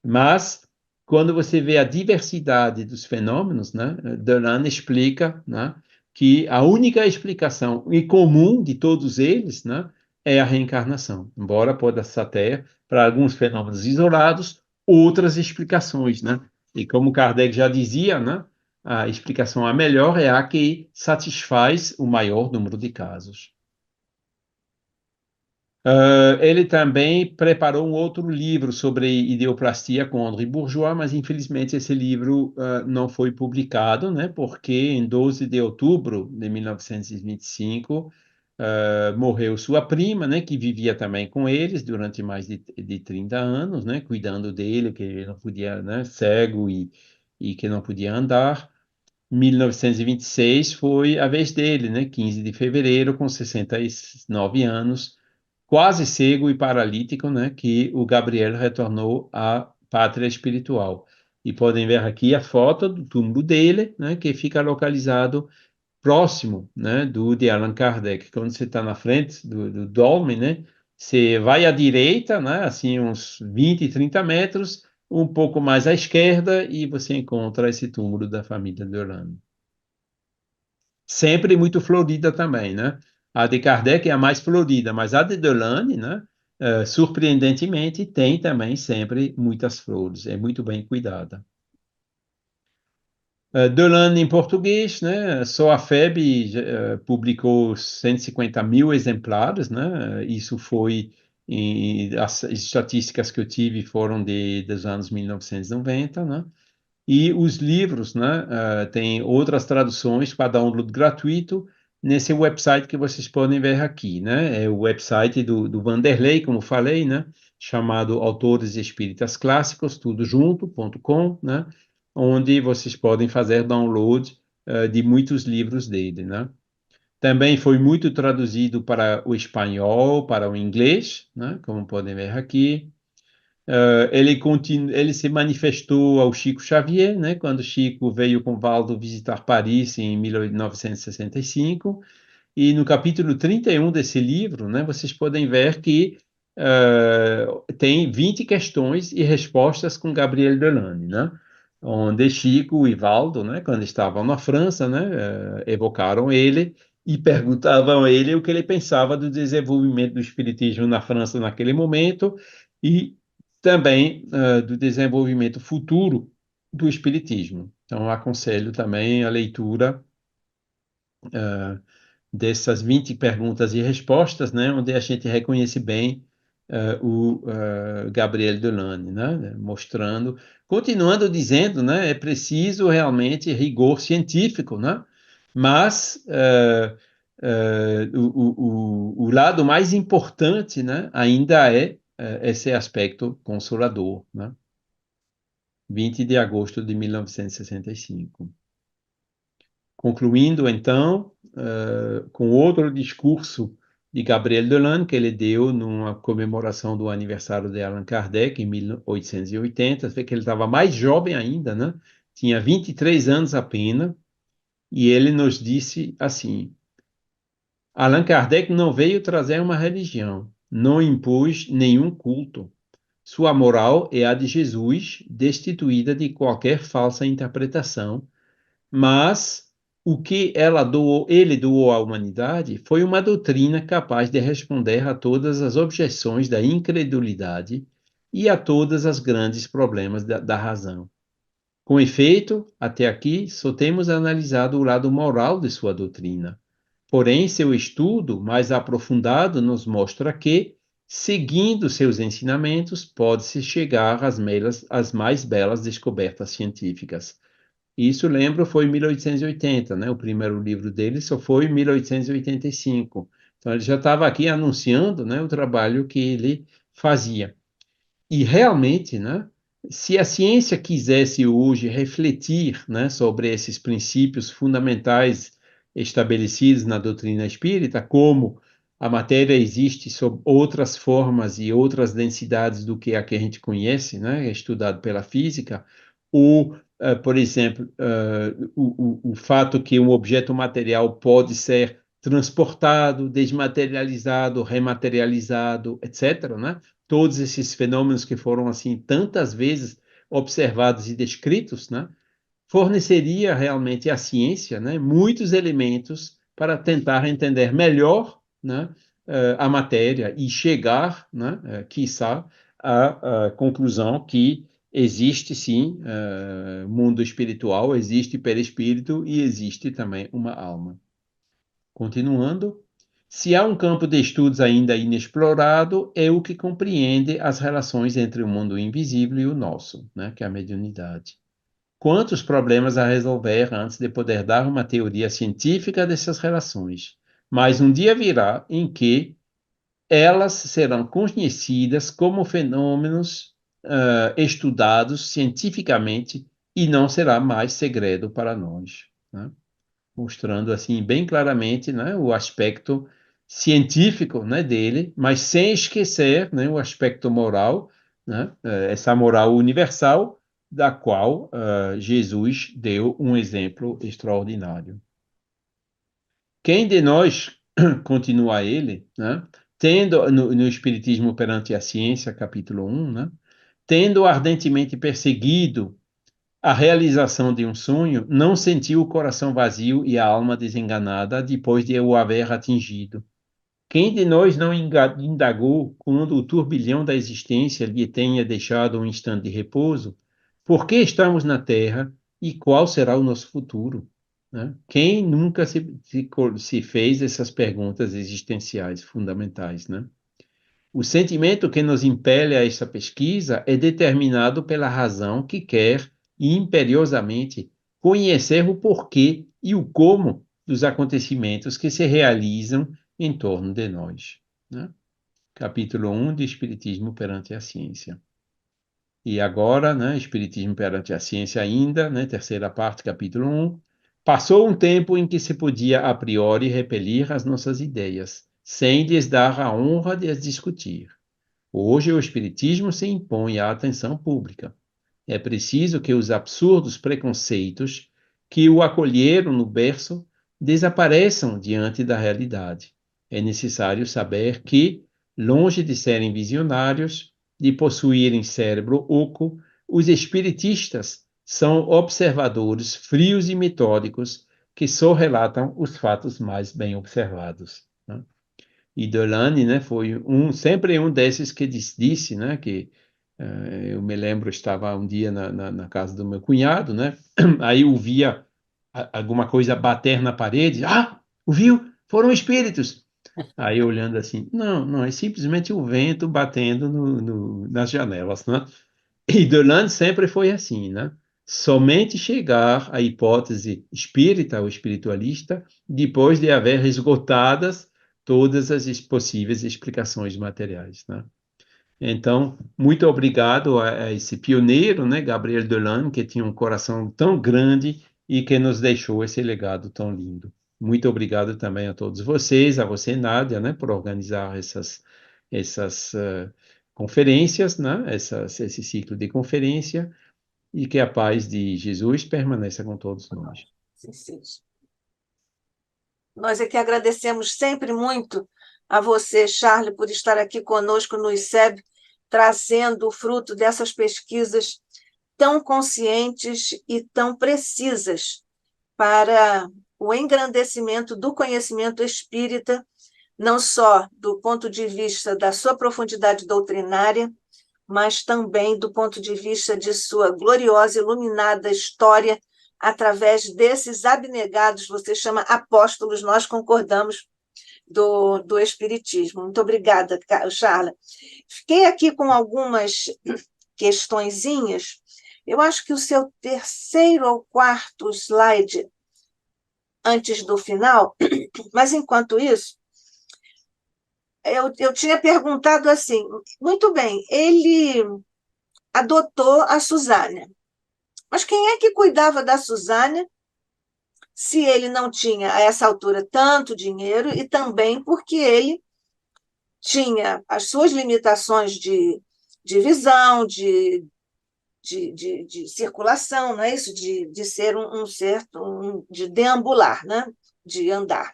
Mas quando você vê a diversidade dos fenômenos, né, Delane explica, né, que a única explicação em comum de todos eles, né, é a reencarnação. Embora possa ter, para alguns fenômenos isolados, outras explicações, né? E como Kardec já dizia, né, a explicação a melhor é a que satisfaz o maior número de casos. Ele também preparou um outro livro sobre ideoplastia com André Bourgeois, mas infelizmente esse livro não foi publicado, né? Porque em 12 de outubro de 1925 morreu sua prima, né? Que vivia também com eles durante mais de 30 anos, né? Cuidando dele, que ele não podia, né? Cego e que não podia andar. 1926 foi a vez dele, né? 15 de fevereiro, com 69 anos, quase cego e paralítico, né? Que o Gabriel retornou à pátria espiritual. E podem ver aqui a foto do túmulo dele, né? Que fica localizado próximo, né? Do de Allan Kardec. Quando você está na frente do dolmen, né? Você vai à direita, né? Assim, uns 20, 30 metros, um pouco mais à esquerda, e você encontra esse túmulo da família Delano. Sempre muito florida também, né? A de Kardec é a mais florida, mas a de Delane, né? Surpreendentemente, tem também sempre muitas flores, é muito bem cuidada. Delane em português, né? Só a FEB publicou 150 mil exemplares, né? Isso foi, as estatísticas que eu tive foram dos anos 1990, né? E os livros, né, tem outras traduções para download gratuito nesse website que vocês podem ver aqui, né? É o website do Vanderlei, como falei, né? Chamado Autores Espíritas Clássicos, tudo junto.com, né? Onde vocês podem fazer download de muitos livros dele, né? Também foi muito traduzido para o espanhol, para o inglês, né? Como podem ver aqui. Ele se manifestou ao Chico Xavier, né, quando Chico veio com Valdo visitar Paris em 1965, e no capítulo 31 desse livro, né, vocês podem ver que tem 20 questões e respostas com Gabriel Delane, né, onde Chico e Valdo, né, quando estavam na França, né, evocaram ele e perguntavam a ele o que ele pensava do desenvolvimento do espiritismo na França naquele momento e também do desenvolvimento futuro do espiritismo. Então, aconselho também a leitura dessas 20 perguntas e respostas, né, onde a gente reconhece bem o Gabriel Delane, né, mostrando, continuando dizendo, né, é preciso realmente rigor científico, né, mas o lado mais importante, né, ainda é esse aspecto consolador, né? 20 de agosto de 1965. Concluindo, então, com outro discurso de Gabriel Delane, que ele deu numa comemoração do aniversário de Allan Kardec, em 1880, vê que ele estava mais jovem ainda, né? Tinha 23 anos apenas, e ele nos disse assim: Allan Kardec não veio trazer uma religião, não impôs nenhum culto. Sua moral é a de Jesus, destituída de qualquer falsa interpretação, mas o que ele doou à humanidade foi uma doutrina capaz de responder a todas as objeções da incredulidade e a todos os grandes problemas da razão. Com efeito, até aqui só temos analisado o lado moral de sua doutrina. Porém, seu estudo mais aprofundado nos mostra que, seguindo seus ensinamentos, pode-se chegar às mais belas descobertas científicas. Isso, lembro, foi em 1880, né? O primeiro livro dele só foi em 1885. Então, ele já estava aqui anunciando, né, o trabalho que ele fazia. E realmente, né, se a ciência quisesse hoje refletir, né, sobre esses princípios fundamentais estabelecidos na doutrina espírita, como a matéria existe sob outras formas e outras densidades do que a que a gente conhece, né, estudado pela física, ou, por exemplo, o fato que um objeto material pode ser transportado, desmaterializado, rematerializado, etc., né? Todos esses fenômenos que foram assim tantas vezes observados e descritos, né, forneceria realmente à ciência, né, muitos elementos para tentar entender melhor, né, a matéria e chegar, né, quiçá, à conclusão que existe sim mundo espiritual, existe perispírito e existe também uma alma. Continuando. Se há um campo de estudos ainda inexplorado, é o que compreende as relações entre o mundo invisível e o nosso, né, que é a mediunidade. Quantos problemas a resolver antes de poder dar uma teoria científica dessas relações? Mas um dia virá em que elas serão conhecidas como fenômenos estudados cientificamente e não será mais segredo para nós, né? Mostrando assim bem claramente, né, o aspecto científico, né, dele, mas sem esquecer, né, o aspecto moral, né, essa moral universal da qual Jesus deu um exemplo extraordinário. Quem de nós, continua ele, né, tendo no Espiritismo perante a Ciência, capítulo 1, né, tendo ardentemente perseguido a realização de um sonho, não sentiu o coração vazio e a alma desenganada depois de o haver atingido. Quem de nós não indagou quando o turbilhão da existência lhe tenha deixado um instante de repouso? Por que estamos na Terra e qual será o nosso futuro? Né? Quem nunca se fez essas perguntas existenciais fundamentais, né? O sentimento que nos impele a essa pesquisa é determinado pela razão que quer imperiosamente conhecer o porquê e o como dos acontecimentos que se realizam em torno de nós, né? Capítulo 1 de Espiritismo perante a Ciência. E agora, né, Espiritismo perante a Ciência ainda, né, terceira parte, capítulo 1. Passou um tempo em que se podia a priori repelir as nossas ideias, sem lhes dar a honra de as discutir. Hoje o Espiritismo se impõe à atenção pública. É preciso que os absurdos preconceitos que o acolheram no berço desapareçam diante da realidade. É necessário saber que, longe de serem visionários, de possuírem cérebro oco, os espiritistas são observadores frios e metódicos que só relatam os fatos mais bem observados, né? E Delane, né, foi sempre um desses que disse, né, que eu me lembro, estava um dia na casa do meu cunhado, né, aí ouvia alguma coisa bater na parede, ouviu? Foram espíritos. Aí olhando assim, não, não, é simplesmente o vento batendo nas janelas, né? E Delane sempre foi assim, né? Somente chegar à hipótese espírita ou espiritualista depois de haver esgotadas todas as possíveis explicações materiais, né? Então, muito obrigado a esse pioneiro, né, Gabriel Delane, que tinha um coração tão grande e que nos deixou esse legado tão lindo. Muito obrigado também a todos vocês, a você, Nádia, né, por organizar essas conferências, né, esse ciclo de conferência, e que a paz de Jesus permaneça com todos nós. Sim, sim. Nós é que agradecemos sempre muito a você, Charles, por estar aqui conosco no ICEB, trazendo o fruto dessas pesquisas tão conscientes e tão precisas para o engrandecimento do conhecimento espírita, não só do ponto de vista da sua profundidade doutrinária, mas também do ponto de vista de sua gloriosa, iluminada história, através desses abnegados, você chama apóstolos, nós concordamos, do Espiritismo. Muito obrigada, Charla. Fiquei aqui com algumas questõezinhas. Eu acho que o seu terceiro ou quarto slide antes do final, mas enquanto isso, eu tinha perguntado assim, muito bem, ele adotou a Suzânia, mas quem é que cuidava da Suzânia se ele não tinha, a essa altura, tanto dinheiro e também porque ele tinha as suas limitações de visão, de circulação, não é isso? De ser um ser, de deambular, né? De andar.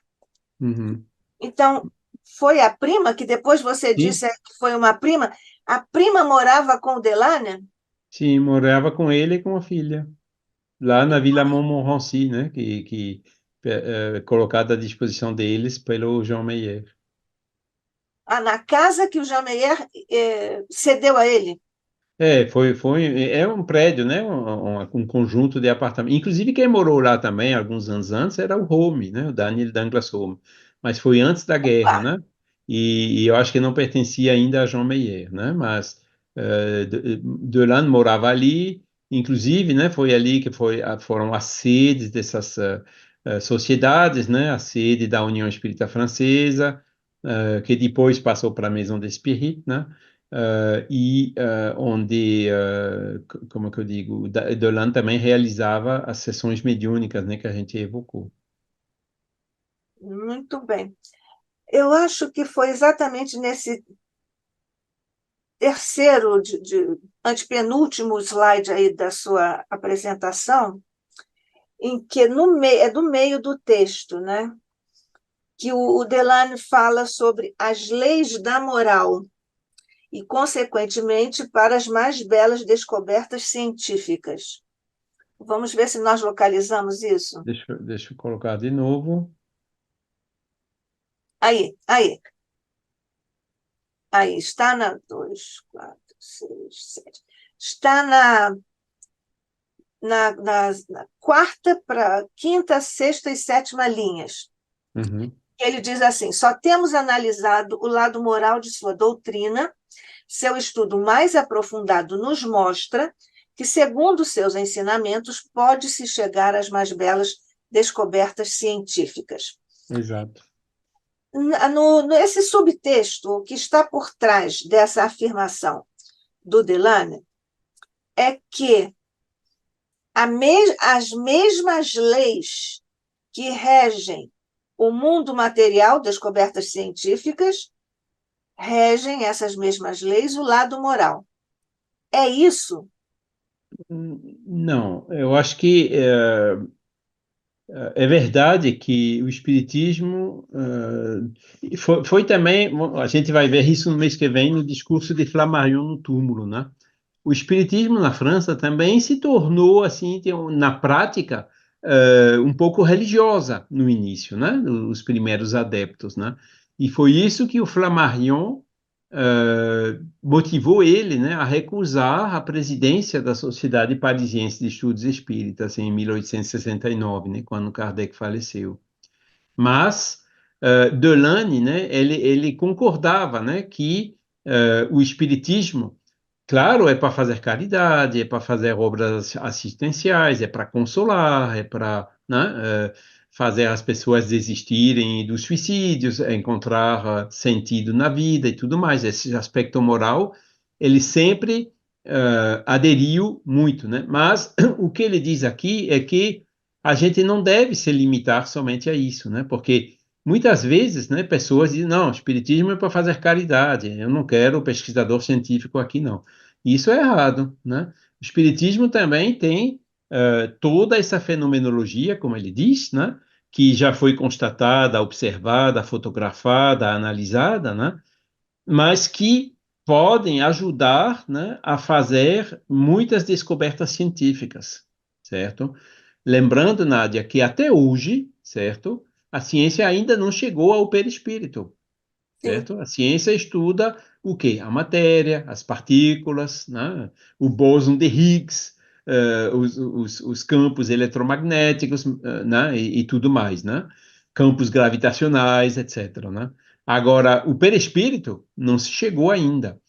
Uhum. Então, foi a prima, que depois você Sim, disse que foi uma prima, a prima morava com o Delane? sim, morava com ele e com a filha, lá na Vila Montmorency, né, que colocada à disposição deles pelo João Meyer. Na casa que o Jean Meyer cedeu a ele. É um prédio, né? Um conjunto de apartamentos. Inclusive, quem morou lá também, alguns anos antes, era o Home, né? O Daniel Douglas Home. mas foi antes da guerra, Opa! né? E eu acho que não pertencia ainda a Jean Meyer, né? Mas Delane morava ali, inclusive, né? Foi ali que foram as sedes dessas sociedades, né? A sede da União Espírita Francesa, que depois passou para a Maison des Spirites, né? Onde, como é que eu digo, Delane também realizava as sessões mediúnicas, né? Que a gente evocou. Muito bem. Eu acho que foi exatamente nesse terceiro, antepenúltimo slide aí da sua apresentação, em que é do meio do texto, né? Que o Delane fala sobre as leis da moral e, consequentemente, para as mais belas descobertas científicas. Vamos ver se nós localizamos isso. Deixa eu colocar de novo. Aí, está na 2, 4, 6, 7. Está na quarta para quinta, sexta e sétima linhas. Uhum, Ele diz assim: só temos analisado o lado moral de sua doutrina. Seu estudo mais aprofundado nos mostra que, segundo seus ensinamentos, pode-se chegar às mais belas descobertas científicas. exato. Esse subtexto, o que está por trás dessa afirmação do Delane é que as mesmas leis que regem o mundo material, descobertas científicas, regem essas mesmas leis o lado moral. É isso? Não, eu acho que é verdade que o Espiritismo foi também, a gente vai ver isso no mês que vem no discurso de Flammarion no túmulo, né? O Espiritismo na França também se tornou, assim, na prática, um pouco religiosa no início, né? Os primeiros adeptos, né? E foi isso que o Flammarion motivou ele, né, a recusar a presidência da Sociedade Parisiense de Estudos Espíritas em 1869, né, quando Kardec faleceu. Mas Delane, né, ele concordava, né, que o espiritismo, claro, é para fazer caridade, é para fazer obras assistenciais, é para consolar, é para, né, fazer as pessoas desistirem dos suicídios, encontrar sentido na vida e tudo mais. Esse aspecto moral, ele sempre aderiu muito, né? Mas o que ele diz aqui é que a gente não deve se limitar somente a isso, né? Porque muitas vezes, né, pessoas dizem, não, espiritismo é para fazer caridade, eu não quero pesquisador científico aqui, não. Isso é errado, né? O espiritismo também tem toda essa fenomenologia, como ele diz, né? Que já foi constatada, observada, fotografada, analisada, né? Mas que podem ajudar, né, a fazer muitas descobertas científicas, certo? Lembrando, Nádia, que até hoje, certo, a ciência ainda não chegou ao perispírito, Sim. certo? A ciência estuda o quê? A matéria, as partículas, né? O bóson de Higgs, os campos eletromagnéticos, né? E tudo mais, né? Campos gravitacionais, etc., né? Agora, o perispírito não se chegou ainda,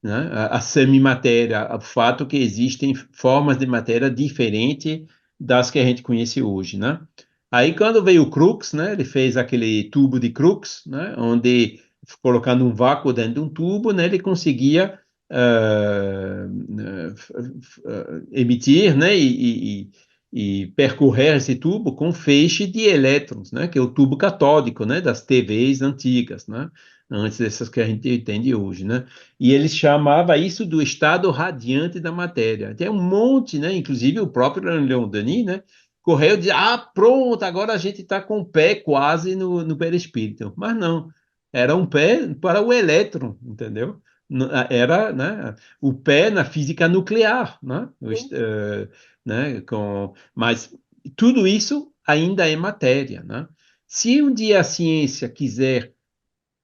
né? A semimatéria, o fato que existem formas de matéria diferentes das que a gente conhece hoje, né? Aí, quando veio o Crookes, né? Ele fez aquele tubo de Crookes, né? Onde colocando um vácuo dentro de um tubo, né, ele conseguia emitir, né, e percorrer esse tubo com feixe de elétrons, né, que é o tubo catódico, né, das TVs antigas, né, antes dessas que a gente entende hoje, né, e ele chamava isso do estado radiante da matéria. Tem um monte, né, inclusive o próprio Leon Denis, né, correu de, pronto, agora a gente está com o pé quase no perispírito, mas não, era um pé para o elétron, entendeu? Era, né, o pé na física nuclear, né? Sim. Né, mas tudo isso ainda é matéria, né? Se um dia a ciência quiser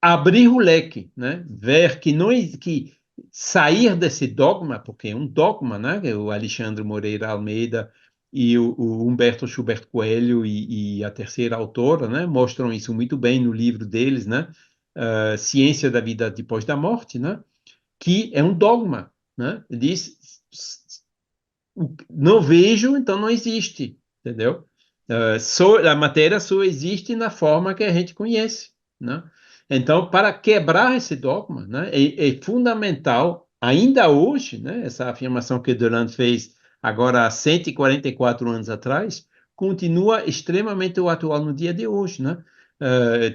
abrir o leque, né, ver que não que sair desse dogma, porque é um dogma, né, que o Alexandre Moreira Almeida e o Humberto Schubert Coelho e a terceira autora, né, mostram isso muito bem no livro deles, né, Ciência da Vida Depois da Morte, né, que é um dogma, né, diz, não vejo, então não existe, entendeu? A matéria só existe na forma que a gente conhece, né? Então, para quebrar esse dogma, né, é fundamental, ainda hoje, né, essa afirmação que Deleuze fez agora há 144 anos atrás, continua extremamente atual no dia de hoje, né?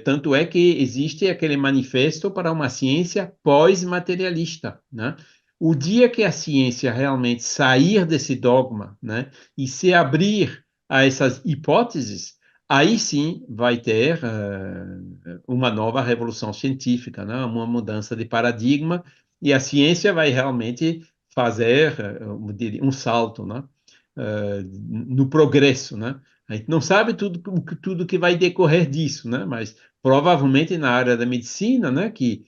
Tanto é que existe aquele manifesto para uma ciência pós-materialista, né? O dia que a ciência realmente sair desse dogma, né, e se abrir a essas hipóteses, aí sim vai ter uma nova revolução científica, né, uma mudança de paradigma, e a ciência vai realmente fazer um salto, né, no progresso, né? A gente não sabe tudo que vai decorrer disso, né? Mas provavelmente na área da medicina, né, que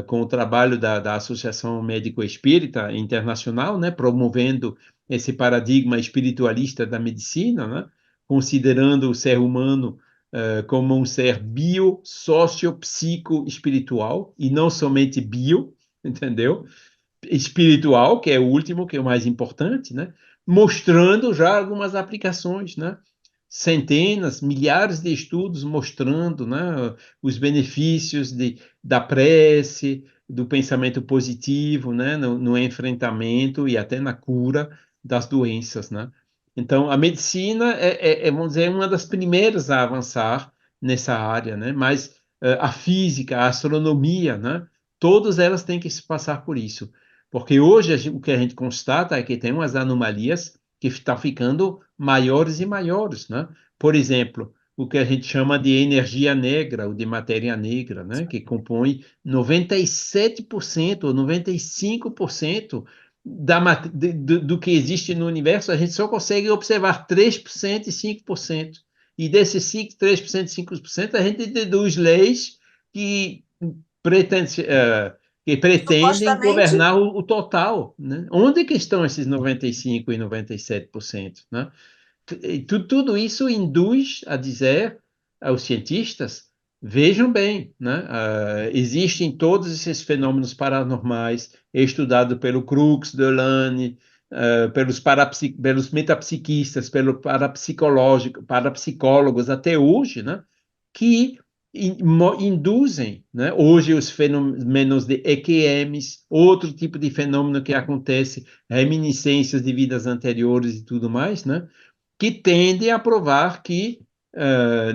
com o trabalho da Associação Médico Espírita Internacional, né, promovendo esse paradigma espiritualista da medicina, né, considerando o ser humano como um ser bio, sócio, psico, espiritual, e não somente bio, entendeu? Espiritual, que é o último, que é o mais importante, né? Mostrando já algumas aplicações, né? Centenas, milhares de estudos mostrando, né, os benefícios da prece, do pensamento positivo, né, no enfrentamento e até na cura das doenças, né? Então, a medicina vamos dizer, uma das primeiras a avançar nessa área, né? Mas a física, a astronomia, né? Todas elas têm que se passar por isso. Porque hoje o que a gente constata é que tem umas anomalias que estão ficando maiores e maiores, né? Por exemplo, o que a gente chama de energia negra ou de matéria negra, né? Que compõe 97% ou 95% do que existe no universo, a gente só consegue observar 3% e 5%. E desses 5, 3% e 5%, a gente deduz leis que pretendem, que pretendem Supostamente, governar o total, né? Onde que estão esses 95 e 97%, né? Tudo isso induz a dizer aos cientistas, vejam bem, né? Existem todos esses fenômenos paranormais, estudado pelo Crookes, Delane, pelos metapsiquistas, pelos parapsicólogos até hoje, né? Que induzem, né, hoje os fenômenos de EQMs, outro tipo de fenômeno que acontece, reminiscências de vidas anteriores e tudo mais, né, que tendem a provar que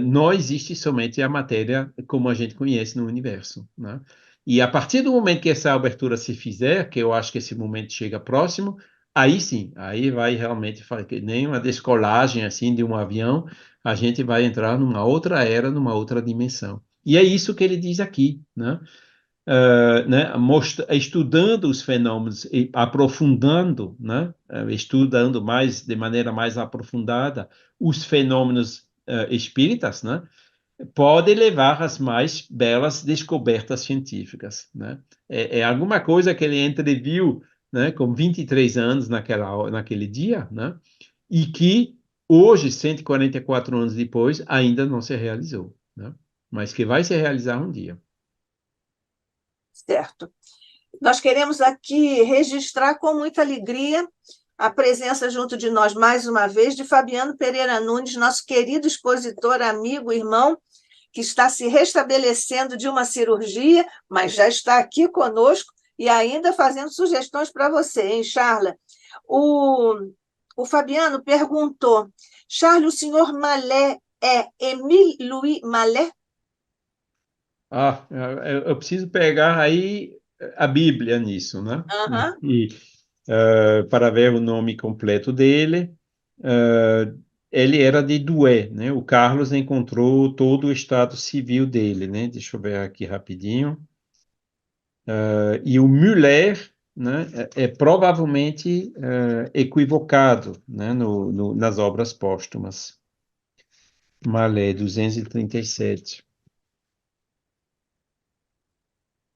não existe somente a matéria como a gente conhece no universo, né? E a partir do momento que essa abertura se fizer, que eu acho que esse momento chega próximo, aí sim, aí vai realmente fazer que nem uma descolagem assim de um avião, a gente vai entrar numa outra era, numa outra dimensão. E é isso que ele diz aqui, né? Né, estudando os fenômenos e aprofundando, né, estudando mais de maneira mais aprofundada os fenômenos espíritas, né, pode levar às mais belas descobertas científicas, né? É alguma coisa que ele entreviu, né, com 23 anos naquele dia, né, e que hoje, 144 anos depois, ainda não se realizou, né? Mas que vai se realizar um dia. certo. Nós queremos aqui registrar com muita alegria a presença junto de nós, mais uma vez, de Fabiano Pereira Nunes, nosso querido expositor, amigo, irmão, que está se restabelecendo de uma cirurgia, mas já está aqui conosco e ainda fazendo sugestões para você, hein, Charla? O, o Fabiano perguntou: Charles, o senhor Mallet é Émile Louis Mallet? Eu preciso pegar aí a Bíblia nisso, né? Aham. Para ver o nome completo dele. Eh, Ele era de Douai, né? O Carlos encontrou todo o estado civil dele, né? Deixa eu ver aqui rapidinho. E o Muller, né? É provavelmente equivocado, né? Nas obras póstumas. Mallet, 237.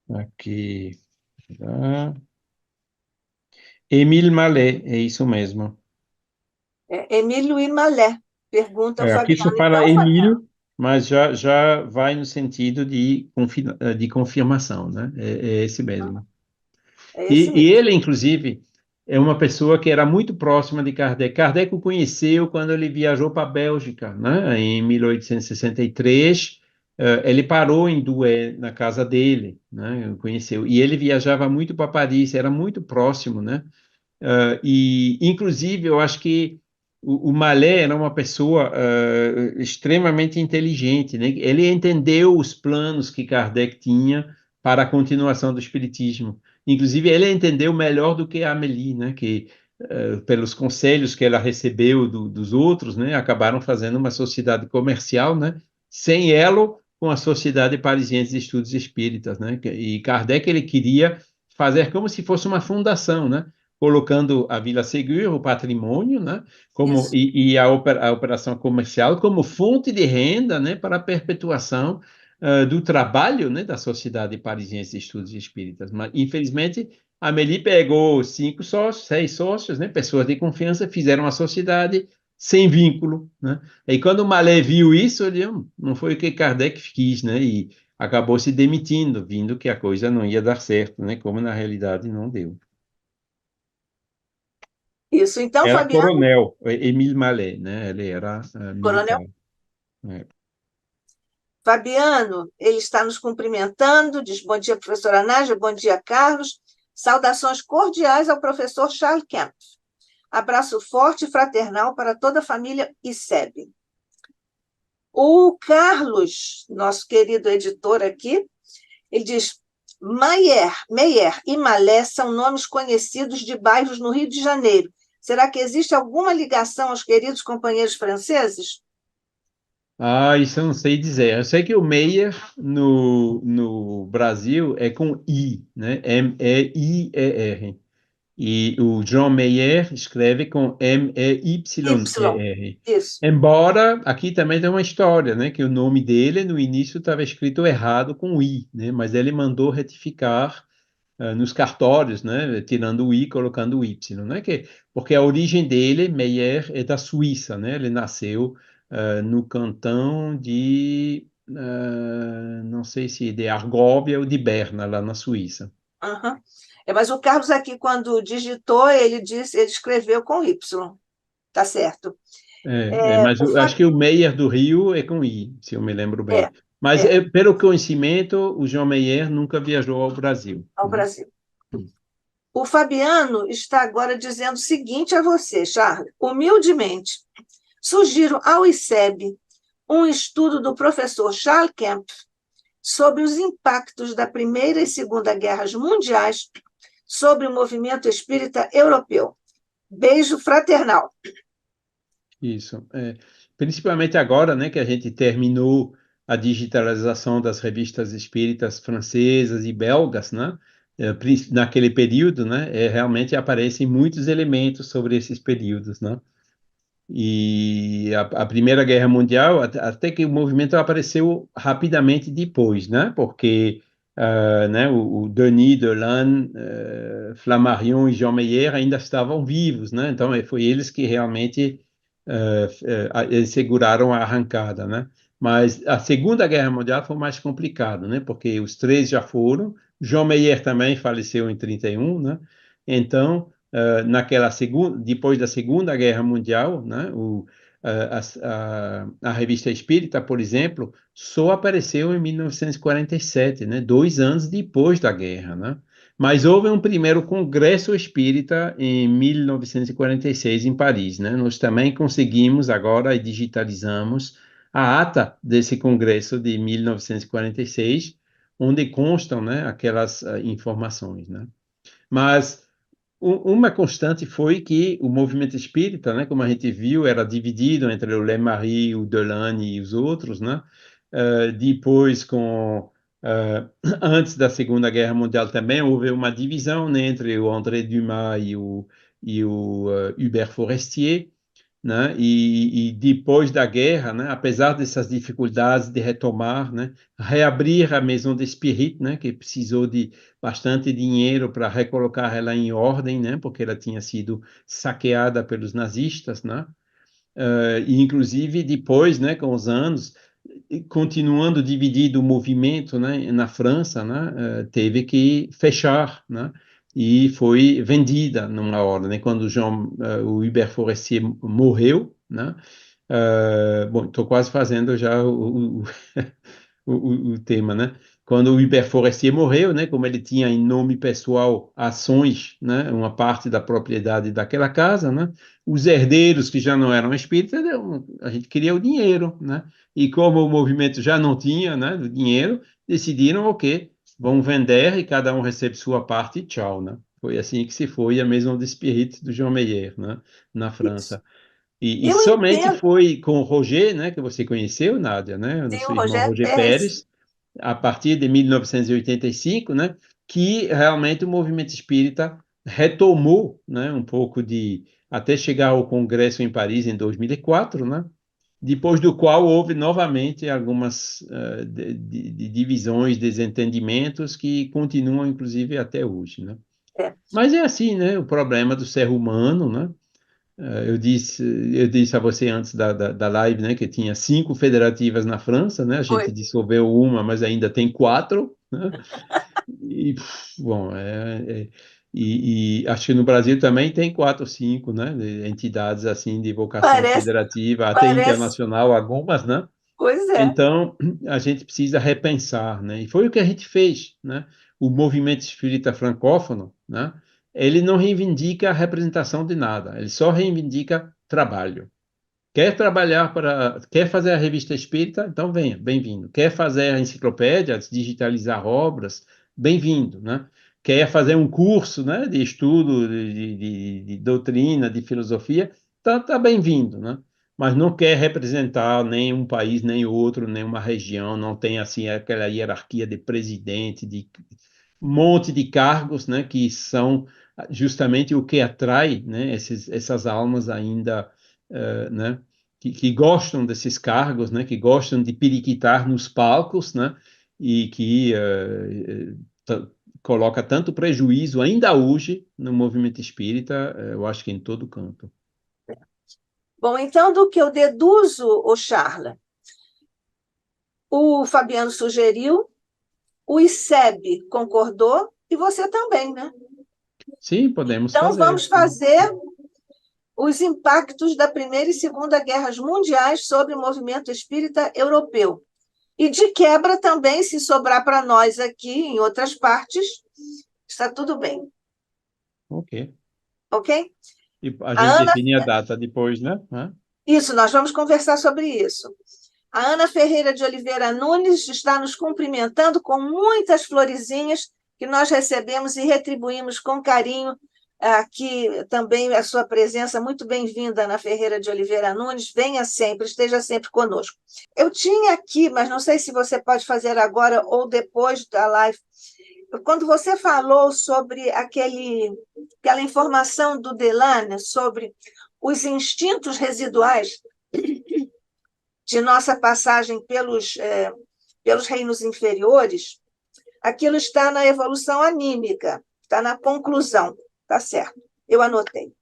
Aqui. Tá? Émile Mallet, é isso mesmo. Emílio Imalé, pergunta o Aqui só Fabiano. fala Então, Fabiano, Emílio, mas já vai no sentido de confirmação, né? É esse mesmo. é esse E mesmo. ele, inclusive, é uma pessoa que era muito próxima de Kardec. Kardec o conheceu quando ele viajou para a Bélgica, né? Em 1863. Ele parou em Douai, na casa dele, né? Conheceu. E ele viajava muito para Paris, era muito próximo, né? E, inclusive, eu acho que o Malé era uma pessoa extremamente inteligente, né? Ele entendeu os planos que Kardec tinha para a continuação do Espiritismo. Inclusive, ele entendeu melhor do que a Amélie, né? Que, pelos conselhos que ela recebeu dos outros, né? Acabaram fazendo uma sociedade comercial, né? Sem elo com a Sociedade Parisiense de Estudos Espíritas, né? E Kardec, ele queria fazer como se fosse uma fundação, né? Colocando a Vila Segura, o patrimônio, né, Isso. e a operação comercial como fonte de renda, né, para a perpetuação do trabalho, né, da Sociedade Parisiense de Estudos Espíritas. Mas, infelizmente, a Amélie pegou 5 sócios, 6 sócios, né, pessoas de confiança, fizeram uma sociedade sem vínculo, né? E quando o Mallet viu isso, ele não foi o que Kardec quis, né? E acabou se demitindo, vindo que a coisa não ia dar certo, né? Como na realidade não deu. Isso. Então, Era Fabiano, coronel, Émile Mallet, né? Ele era Coronel militar. Né? Fabiano, ele está nos cumprimentando, diz bom dia, professora Nádia, bom dia, Carlos. Saudações cordiais ao professor Charles Kemp. Abraço forte e fraternal para toda a família ICEB. O Carlos, nosso querido editor aqui, ele diz: Meyer e Malé são nomes conhecidos de bairros no Rio de Janeiro. Será que existe alguma ligação aos queridos companheiros franceses? Isso eu não sei dizer. Eu sei que o Meyer no Brasil é com I, né? M-E-I-E-R. E o John Mayer escreve com Y, M-E-Y-E-R. isso. Embora aqui também tem uma história, né? Que o nome dele no início estava escrito errado com I, né? Mas ele mandou retificar nos cartórios, né, tirando o I, colocando o Y, né, porque a origem dele, Meyer, é da Suíça, né, ele nasceu no cantão de, não sei se de Argóvia ou de Berna, lá na Suíça. Uhum. Mas o Carlos aqui, quando digitou, ele escreveu com Y, tá certo. Mas O eu acho Fábio, que o Meyer do Rio é com I, se eu me lembro é, bem. Mas, é, pelo conhecimento, o João Meyer nunca viajou ao Brasil, ao né? Brasil. O Fabiano está agora dizendo o seguinte a você, Charles. Humildemente, sugiro ao ICEB um estudo do professor Charles Kemp sobre os impactos da Primeira e Segunda Guerras Mundiais sobre o movimento espírita europeu. Beijo fraternal. Isso. Principalmente agora, né, que a gente terminou a digitalização das revistas espíritas francesas e belgas, né? Naquele período, né, realmente aparecem muitos elementos sobre esses períodos, né? E a Primeira Guerra Mundial, até que o movimento apareceu rapidamente depois, né? Porque né, o Denis Delanne, Flammarion e Jean Meyer ainda estavam vivos, né? Então foi eles que realmente eles seguraram a arrancada, né? Mas a Segunda Guerra Mundial foi mais complicado, né? Porque os três já foram, Jean Meyer também faleceu em 31, né? Então naquela segunda, depois da Segunda Guerra Mundial, né, a Revista Espírita, por exemplo, só apareceu em 1947, né, 2 anos depois da guerra, né? Mas houve um primeiro congresso espírita em 1946 em Paris, né? Nós também conseguimos agora e digitalizamos a ata desse congresso de 1946, onde constam, né, aquelas informações, né? Mas uma constante foi que o movimento espírita, né, como a gente viu, era dividido entre o Lemarie, o Delane e os outros, né? Depois, antes da Segunda Guerra Mundial também, houve uma divisão, né, entre o André Dumas e o Hubert Forestier. né? E depois da guerra, né? Apesar dessas dificuldades de retomar, né? Reabrir a Maison des Spirites, né? Que precisou de bastante dinheiro para recolocar ela em ordem, né? Porque ela tinha sido saqueada pelos nazistas, né? E inclusive depois, né? Com os anos, continuando dividido o movimento, né? Na França, né? Teve que fechar, né? E foi vendida numa hora, né? Quando o Hubert Forestier morreu, né? Bom, estou quase fazendo já o tema, né? Quando o Hubert Forestier morreu, né? Como ele tinha em nome pessoal ações, né? Uma parte da propriedade daquela casa, né? Os herdeiros que já não eram espíritas, a gente queria o dinheiro, né? E como o movimento já não tinha, né? Do dinheiro, decidiram, ok, vão vender e cada um recebe sua parte e tchau, né? Foi assim que se foi a Maison des Spirites do Jean Meyer, né? Na Isso. França. E Eu somente entendo, foi com o Roger, né, que você conheceu, Nádia, né, o sim, nosso o irmão Rogério Roger Pérez. Pérez, a partir de 1985, né, que realmente o movimento espírita retomou, né, um pouco até chegar ao Congresso em Paris em 2004, né, depois do qual houve novamente algumas de divisões, desentendimentos que continuam, inclusive, até hoje, né. É. Mas é assim, né, o problema do ser humano, né, eu disse a você antes da live, né, que tinha 5 federativas na França, né? A Foi. gente dissolveu uma, mas ainda tem 4, né? E, bom, e acho que no Brasil também tem 4 ou 5, né? Entidades assim de vocação Parece, federativa, até parece, internacional, algumas, né? pois é. Então, a gente precisa repensar, né? E foi o que a gente fez, né? O movimento espírita francófono, né? Ele não reivindica a representação de nada, ele só reivindica trabalho. Quer trabalhar quer fazer a revista espírita? Então venha, bem-vindo. Quer fazer a enciclopédia, digitalizar obras? Bem-vindo, né? Quer fazer um curso, né, de estudo de doutrina, de filosofia? Tá bem-vindo, né? Mas não quer representar nem um país, nem outro, nem uma região, não tem assim aquela hierarquia de presidente, de um monte de cargos, né, que são justamente o que atrai, né, essas almas ainda, né, que gostam desses cargos, né, que gostam de periquitar nos palcos, né, e que coloca tanto prejuízo ainda hoje no movimento espírita, eu acho que em todo canto. Bom, então, do que eu deduzo, o Charla, o Fabiano sugeriu, o ICEB concordou e você também, né? Sim, podemos Então, fazer. vamos fazer os impactos da Primeira e Segunda Guerras Mundiais sobre o movimento espírita europeu. E, de quebra, também, se sobrar para nós aqui, em outras partes, está tudo bem, Ok. ok? E a A gente Ana, define a data depois, né? isso, nós vamos conversar sobre isso. A Ana Ferreira de Oliveira Nunes está nos cumprimentando com muitas florezinhas que nós recebemos e retribuímos com carinho. Aqui também a sua presença, muito bem-vinda, Ana Ferreira de Oliveira Nunes. Venha sempre, esteja sempre conosco. Eu tinha aqui, mas não sei se você pode fazer agora ou depois da live, quando você falou sobre aquela informação do Delane sobre os instintos residuais de nossa passagem pelos reinos inferiores, aquilo está na evolução anímica, está na conclusão, tá certo? Eu anotei.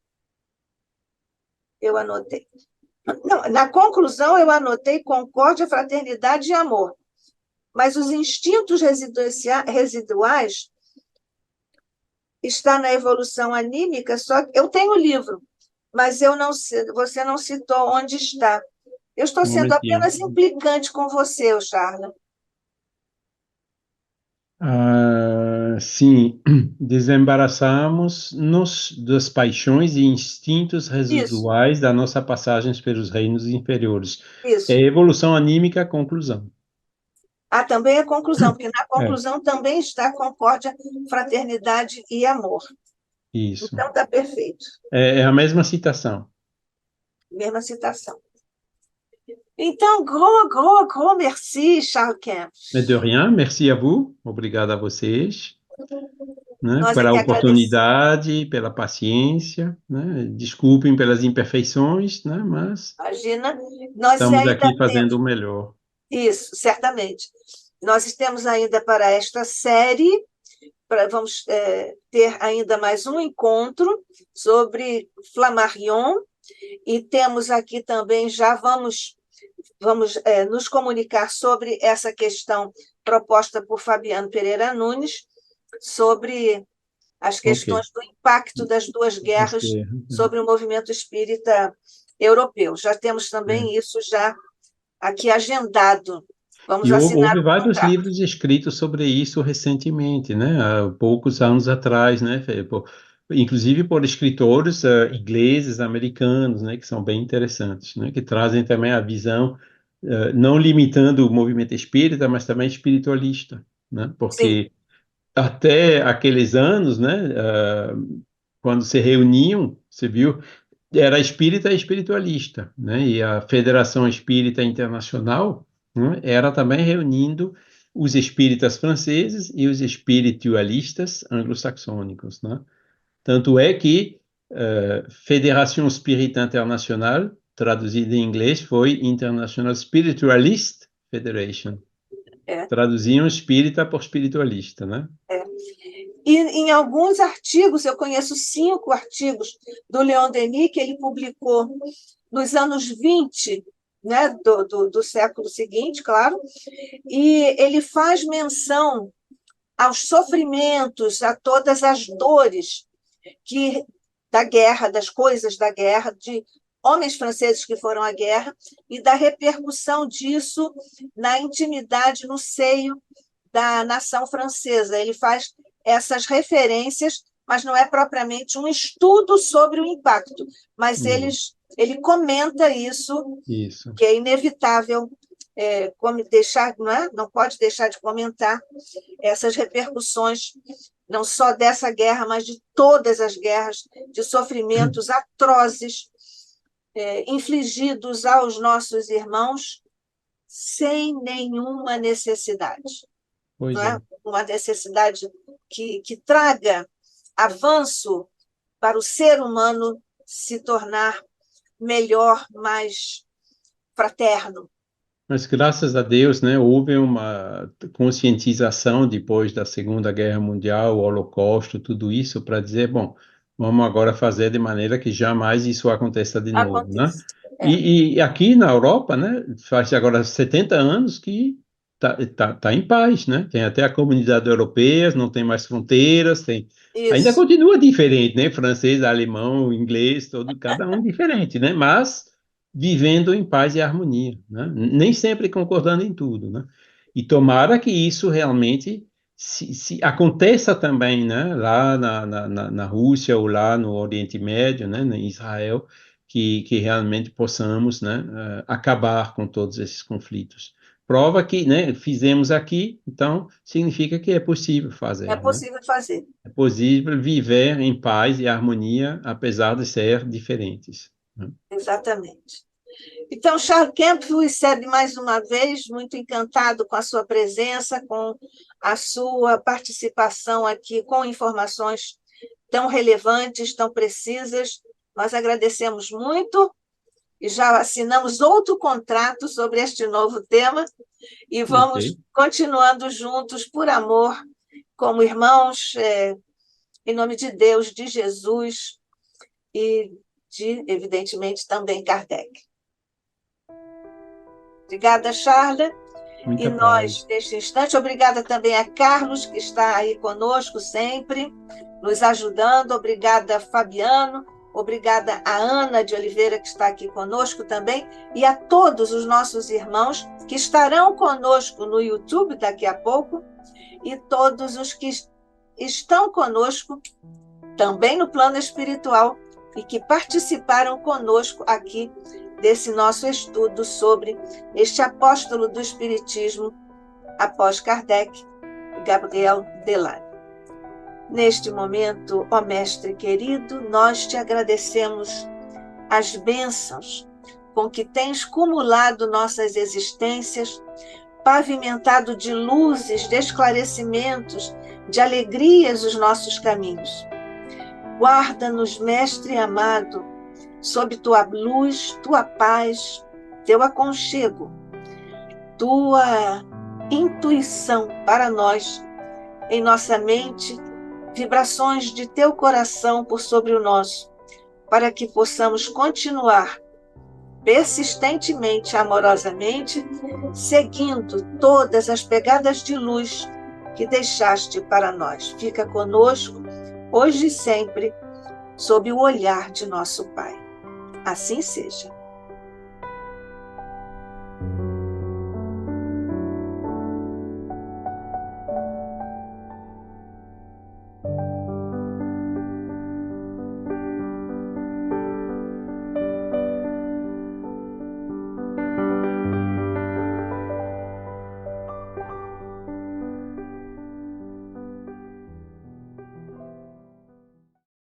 Eu anotei. Não, na conclusão, eu anotei concórdia, fraternidade e amor. Mas os instintos residuais está na evolução anímica, só que eu tenho o livro, mas eu não você não citou onde está. Eu estou Um sendo momentinho. apenas implicante com você, Charla. Sim, desembaraçamos-nos das paixões e instintos Isso, residuais da nossa passagem pelos reinos inferiores. É isso. evolução anímica, conclusão. Ah, também a conclusão, porque na É, conclusão também está concórdia, fraternidade e amor. isso. Então, está perfeito. É a mesma citação. Mesma citação. Então, gros merci, Charles Kemp. Mais de rien, merci à vous. Obrigado a vocês. né, Nós é pela que agradecemos. oportunidade, pela paciência, né? Desculpem pelas imperfeições, né? Mas Imagina, nós estamos ainda aqui fazendo temos, o melhor. isso, certamente. Nós temos ainda para esta série, vamos ter ainda mais um encontro sobre Flammarion, e temos aqui também, já vamos nos comunicar sobre essa questão proposta por Fabiano Pereira Nunes, sobre as Ok. questões do impacto das duas Das guerras guerras, sobre o movimento espírita europeu. Já temos é. também isso já aqui agendado. Vamos E assinar houve o vários contrato. livros escritos sobre isso recentemente, né? Há poucos anos atrás, né? Inclusive por escritores ingleses, americanos, né? Que são bem interessantes, né? Que trazem também a visão, não limitando o movimento espírita, mas também espiritualista, né? Sim, Porque até aqueles anos, né? Quando se reuniam, você viu, era espírita e espiritualista, né? E a Federação Espírita Internacional, né, era também reunindo os espíritas franceses e os espiritualistas anglo-saxônicos, né? Tanto é que Fédération Spirit Internationale, traduzida em inglês, foi International Spiritualist Federation. é. Traduziam espírita por espiritualista, né? É. E em alguns artigos, eu conheço 5 artigos do Leon Denis, que ele publicou nos anos 20, né, do século seguinte, claro, e ele faz menção aos sofrimentos, a todas as dores que da guerra, das coisas da guerra, de homens franceses que foram à guerra, e da repercussão disso na intimidade, no seio da nação francesa. Ele faz essas referências, mas não é propriamente um estudo sobre o impacto, mas Uhum. ele comenta isso, Isso. que é inevitável como deixar, não é? Não pode deixar de comentar essas repercussões, não só dessa guerra, mas de todas as guerras, de sofrimentos atrozes infligidos aos nossos irmãos sem nenhuma necessidade. Não Pois é? é. Uma necessidade que traga avanço para o ser humano se tornar melhor, mais fraterno. Mas graças a Deus, né, houve uma conscientização depois da Segunda Guerra Mundial, o Holocausto, tudo isso, para dizer, bom, vamos agora fazer de maneira que jamais isso aconteça de novo, né? Acontece. E aqui na Europa, né, faz agora 70 anos que tá em paz, né? Tem até a comunidade europeia, não tem mais fronteiras, tem. Ainda Isso, continua diferente, né? Francês, alemão, inglês, todo, cada um diferente, né? Mas vivendo em paz e harmonia, né? Nem sempre concordando em tudo, né? E tomara que isso realmente se aconteça também, né? Lá na Rússia ou lá no Oriente Médio, né? Em Israel, que realmente possamos, né? Acabar com todos esses conflitos. Prova que, né? Fizemos aqui, então significa que é possível é fazer, né? possível fazer. É possível viver em paz e harmonia, apesar de ser diferentes, né? Exatamente. Então, Charles Kemp recebe mais uma vez, muito encantado com a sua presença, com a sua participação aqui, com informações tão relevantes, tão precisas. Nós agradecemos muito e já assinamos outro contrato sobre este novo tema e Ok. vamos continuando juntos por amor, como irmãos, em nome de Deus, de Jesus e de, evidentemente, também Kardec. Obrigada, Charla. E Muita nós, paz. neste instante, obrigada também a Carlos, que está aí conosco sempre, nos ajudando. Obrigada, Fabiano. Obrigada a Ana de Oliveira, que está aqui conosco também. E a todos os nossos irmãos que estarão conosco no YouTube daqui a pouco. E todos os que estão conosco também no plano espiritual e que participaram conosco aqui desse nosso estudo sobre este apóstolo do Espiritismo após Kardec, Gabriel Delany. Neste momento, ó Mestre querido, nós te agradecemos as bênçãos com que tens cumulado nossas existências, pavimentado de luzes, de esclarecimentos, de alegrias os nossos caminhos. Guarda-nos, Mestre amado, sob tua luz, tua paz, teu aconchego, tua intuição para nós, em nossa mente, vibrações de teu coração por sobre o nosso, para que possamos continuar persistentemente, amorosamente, seguindo todas as pegadas de luz que deixaste para nós. Fica conosco, hoje e sempre, sob o olhar de nosso Pai. Assim seja.